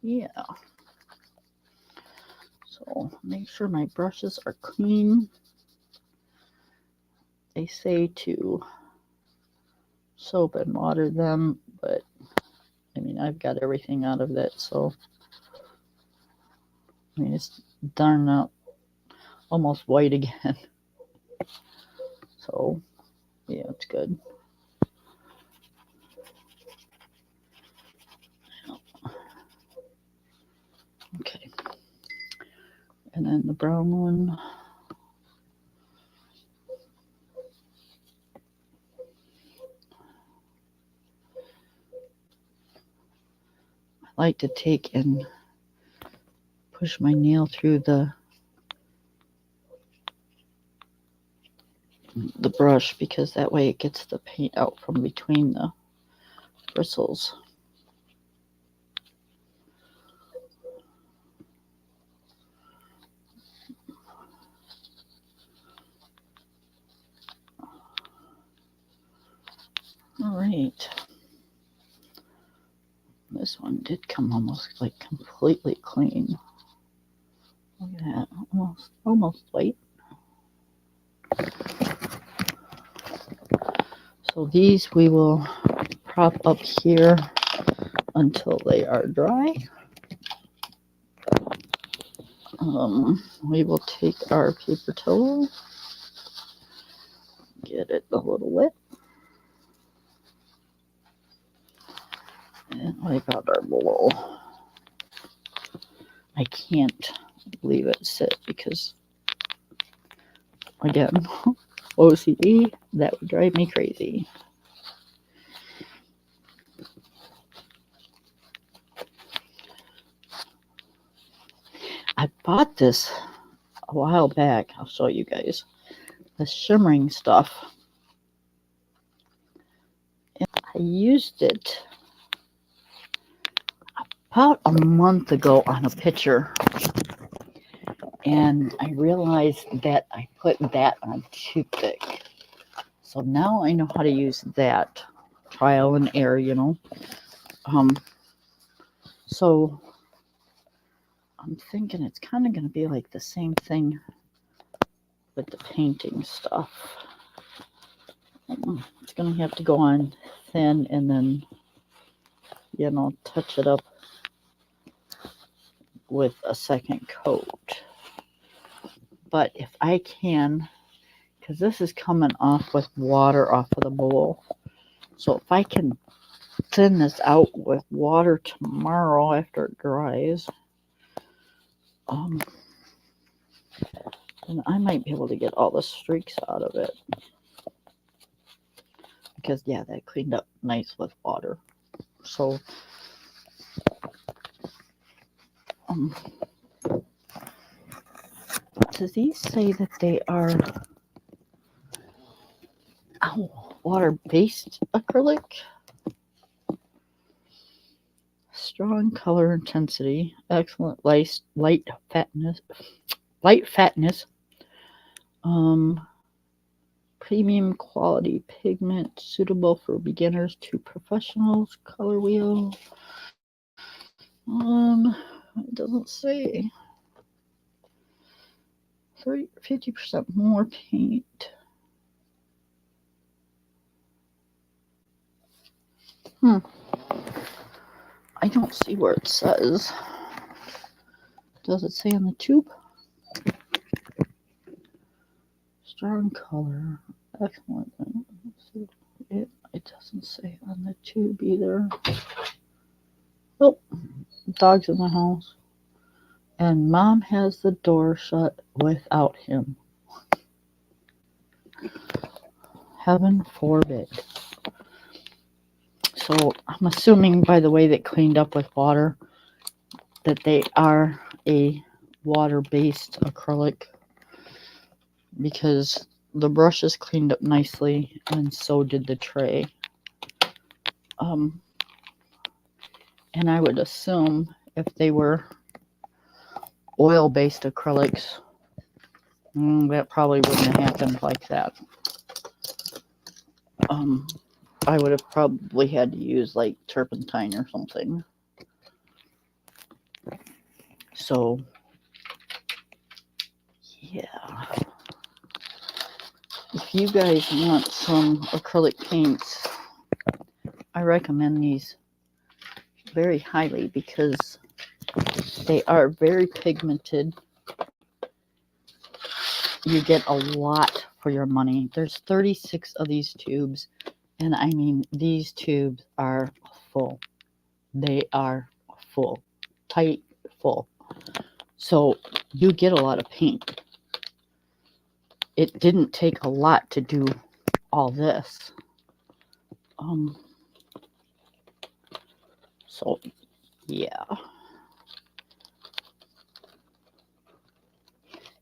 yeah, so make sure my brushes are clean. They say to soap and water them, but I mean, I've got everything out of that, so I mean, it's darn out almost white again. So yeah, it's good. Okay, and then the brown one. I like to take and push my nail through the brush, because that way it gets the paint out from between the bristles. All right. This one did come almost like completely clean. Look at that, almost white. So these we will prop up here until they are dry. We will take our paper towel, get it a little wet, and wipe out our bowl. I can't leave it sit because, again, OCD, that would drive me crazy. I bought this a while back. I'll show you guys. The shimmering stuff. And I used it about a month ago on a picture. And I realized that I put that on too thick. So now I know how to use that. Trial and error, you know. So I'm thinking it's kind of going to be like the same thing with the painting stuff. It's going to have to go on thin and then, you know, touch it up with a second coat. But if I can, because this is coming off with water off of the bowl, so if I can thin this out with water tomorrow after it dries, then I might be able to get all the streaks out of it. Because, yeah, that cleaned up nice with water. So, does these say that they are water-based acrylic? Strong color intensity, excellent light fatness, premium quality pigment, suitable for beginners to professionals. Color wheel. It doesn't say. 50% more paint. I don't see where it says. Does it say on the tube? Strong color, excellent. It doesn't say on the tube either. Oh, dog's in the house. And Mom has the door shut without him. Heaven forbid. So I'm assuming by the way they cleaned up with water that they are a water-based acrylic, because the brushes cleaned up nicely and so did the tray. And I would assume if they were oil-based acrylics, that probably wouldn't have happened like that. I would have probably had to use like turpentine or something. So, yeah. If you guys want some acrylic paints, I recommend these very highly because they are very pigmented. You get a lot for your money. There's 36 of these tubes, and I mean, these tubes are full. They are full, tight, full. So you get a lot of paint. It didn't take a lot to do all this. So, yeah.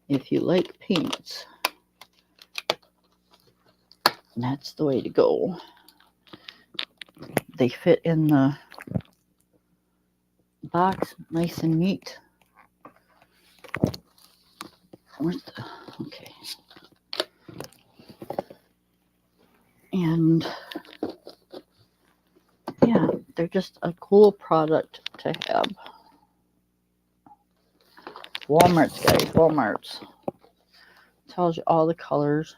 If you like paints, that's the way to go. They fit in the box nice and neat. Okay. And yeah, they're just a cool product to have. Walmart's, guys, Walmart's. Tells you all the colors.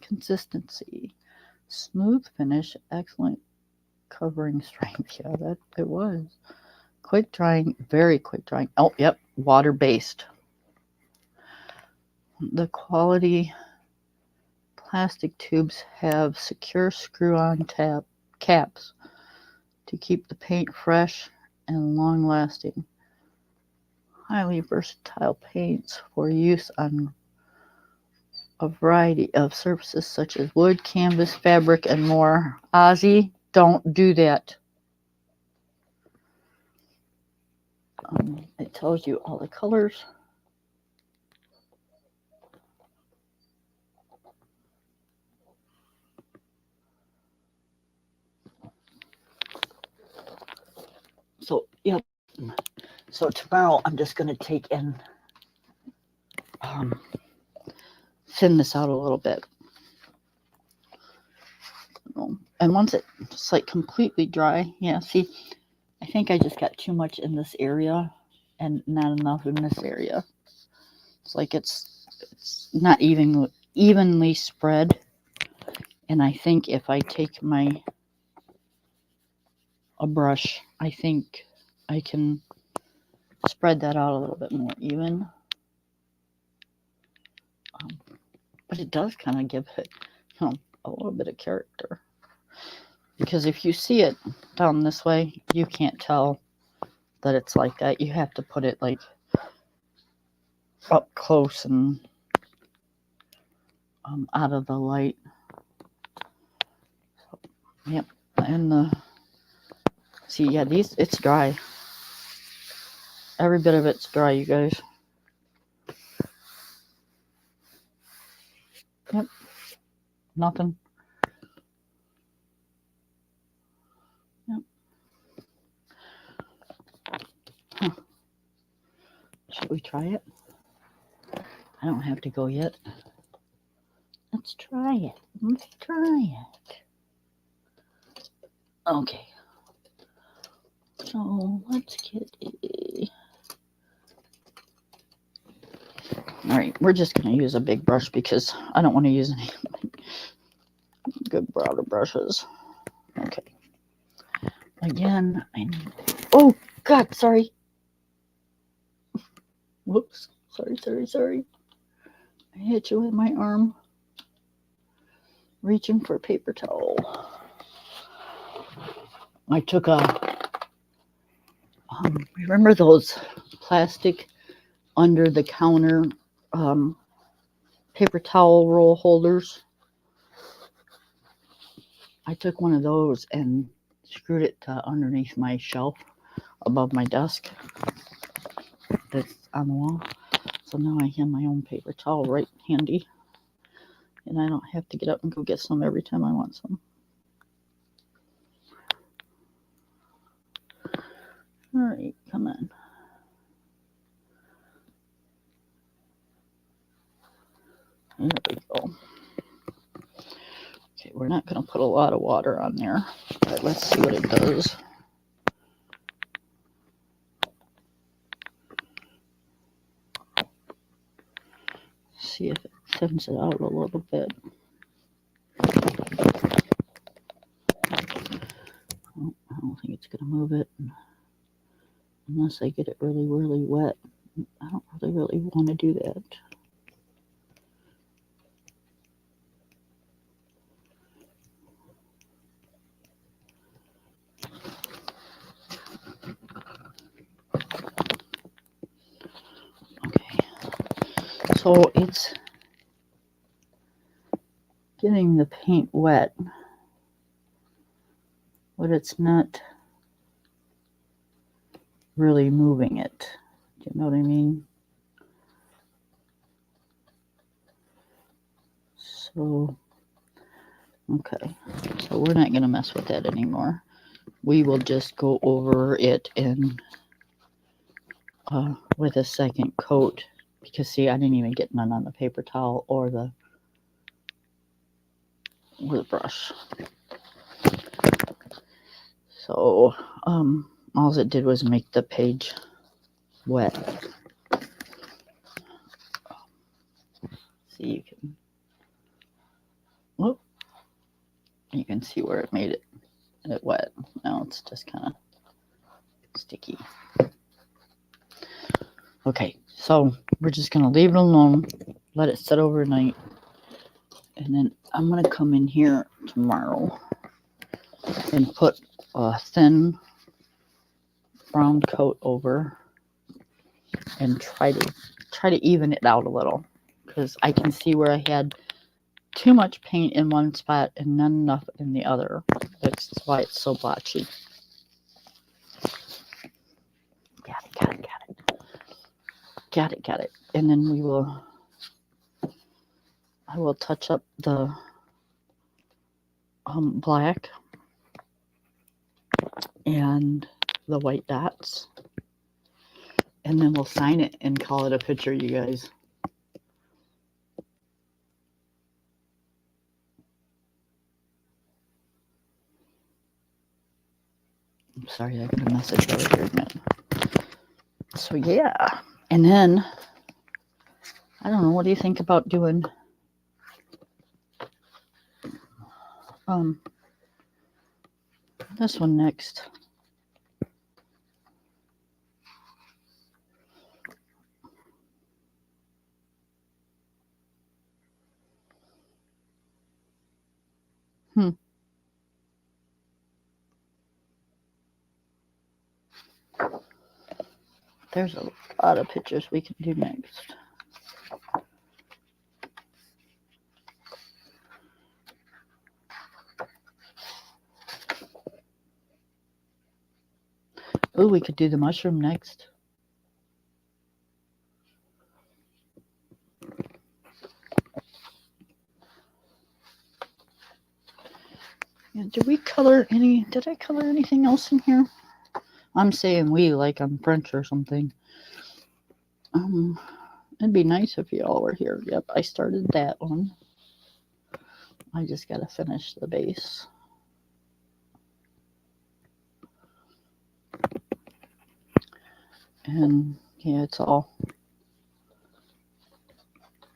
Consistency. Smooth finish, excellent covering strength. Yeah, that it was. Quick drying, very quick drying. Oh, yep, water-based. The quality plastic tubes have secure screw-on caps to keep the paint fresh and long-lasting. Highly versatile paints for use on a variety of surfaces such as wood, canvas, fabric, and more. Ozzy, don't do that. It tells you all the colors. So, yep. So tomorrow I'm just going to take and thin this out a little bit. And once it's like completely dry, yeah, see, I I think I just got too much in this area and not enough in this area. It's like it's not evenly spread. And I think if I take a brush, I think I can spread that out a little bit more even. But it does kind of give it, a little bit of character. Because if you see it down this way, you can't tell that it's like that. You have to put it like up close and out of the light. So, yep, and see, yeah, it's dry. Every bit of it's dry, you guys. Yep, nothing. Yep. Huh. Should we try it? I don't have to go yet. Let's try it. Let's try it. Okay. So let's get a... Alright, we're just going to use a big brush because I don't want to use any good broader brushes. Okay. Again, I need... Oh, God, sorry. Whoops. Sorry. I hit you with my arm. Reaching for a paper towel. I took a... remember those plastic under the counter paper towel roll holders? I took one of those and screwed it to underneath my shelf above my desk that's on the wall. So now I have my own paper towel right handy. And I don't have to get up and go get some every time I want some. Alright, come on. There we go. Okay, we're not going to put a lot of water on there, but let's see what it does. See if it thins it out a little bit. Oh, I don't think it's going to move it unless I get it really, really wet. I don't really want to do that. Okay, so it's getting the paint wet, but it's not really moving it. Do you know what I mean? So, okay, so we're not going to mess with that anymore. We will just go over it in with a second coat, because see, I didn't even get none on the paper towel or the brush. So all it did was make the page wet. See, you can see where it made it wet. Now it's just kind of sticky. Okay, so we're just gonna leave it alone, let it sit overnight, and then I'm gonna come in here tomorrow and put a thin brown coat over and try to even it out a little, because I can see where I had too much paint in one spot and not enough in the other. That's why it's so blotchy. Got it. And then I will touch up the black and the white dots, and then we'll sign it and call it a picture, you guys. sorry, I got a message right here again. So yeah, and then I don't know. What do you think about doing this one next? There's a lot of pictures we can do next. Oh, we could do the mushroom next. Yeah, did I color anything else in here? I'm saying we like I'm French or something. It'd be nice if you all were here. Yep, I started that one. I just gotta finish the base. And yeah, it's all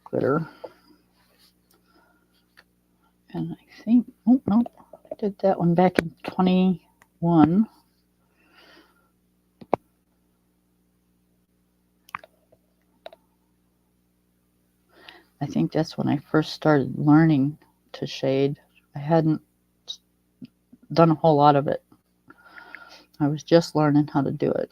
glitter. And I think, oh no, I did that one back in 21. I think that's when I first started learning to shade. I hadn't done a whole lot of it. I was just learning how to do it.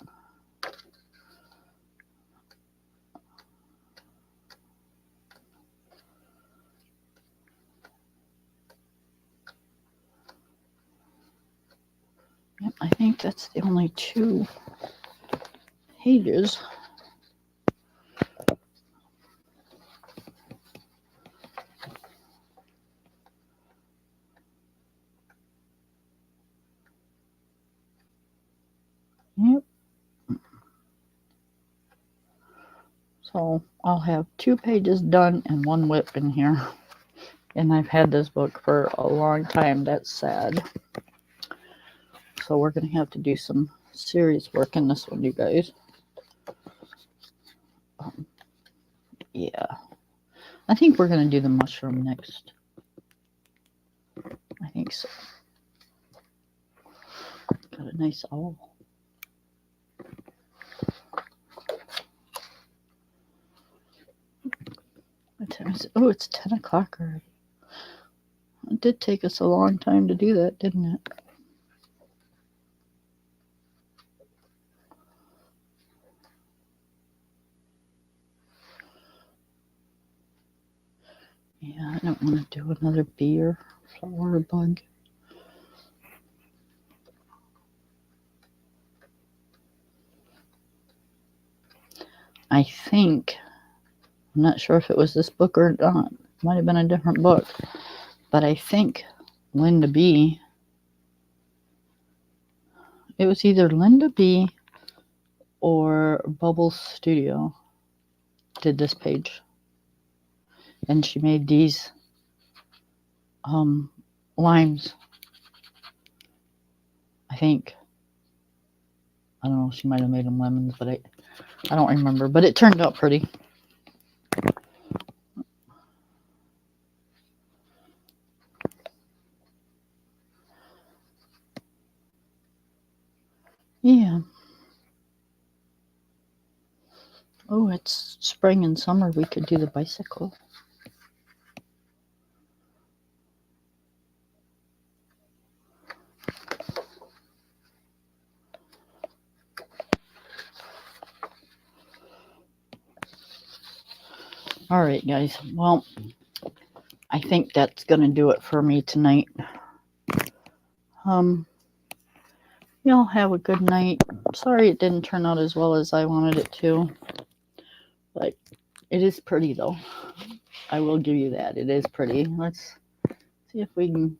Yep, I think that's the only 2 pages. Yep. So I'll have 2 pages done and 1 whip in here. And I've had this book for a long time. That's sad. So we're going to have to do some serious work in this one, you guys. Yeah. I think we're going to do the mushroom next. I think so. Got a nice owl. What time is it? Oh, it's 10 o'clock already. It did take us a long time to do that, didn't it? Yeah, I don't want to do another bee or flower or bug. I think, I'm not sure if it was this book or not. It might have been a different book. But I think Linda B, it was either Linda B or Bubbles Studio did this page. And she made these limes. I think. I don't know, she might have made them lemons, but I don't remember. But it turned out pretty. Yeah. Oh, it's spring and summer. We could do the bicycle. All right, guys. Well, I think that's going to do it for me tonight. Y'all have a good night. Sorry it didn't turn out as well as I wanted it to. But it is pretty, though. I will give you that. It is pretty. Let's see if we can...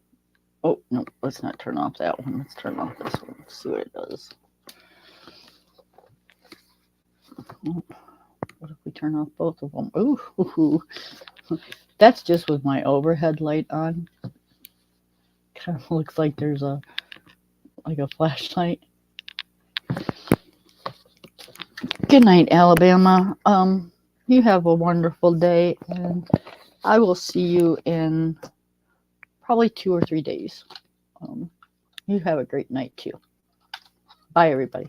Oh, no. Let's not turn off that one. Let's turn off this one. Let's see what it does. What if we turn off both of them? Ooh. That's just with my overhead light on. Kind of looks like there's a flashlight. Good night, Alabama. You have a wonderful day, and I will see you in probably 2 or 3 days. You have a great night too. Bye, everybody.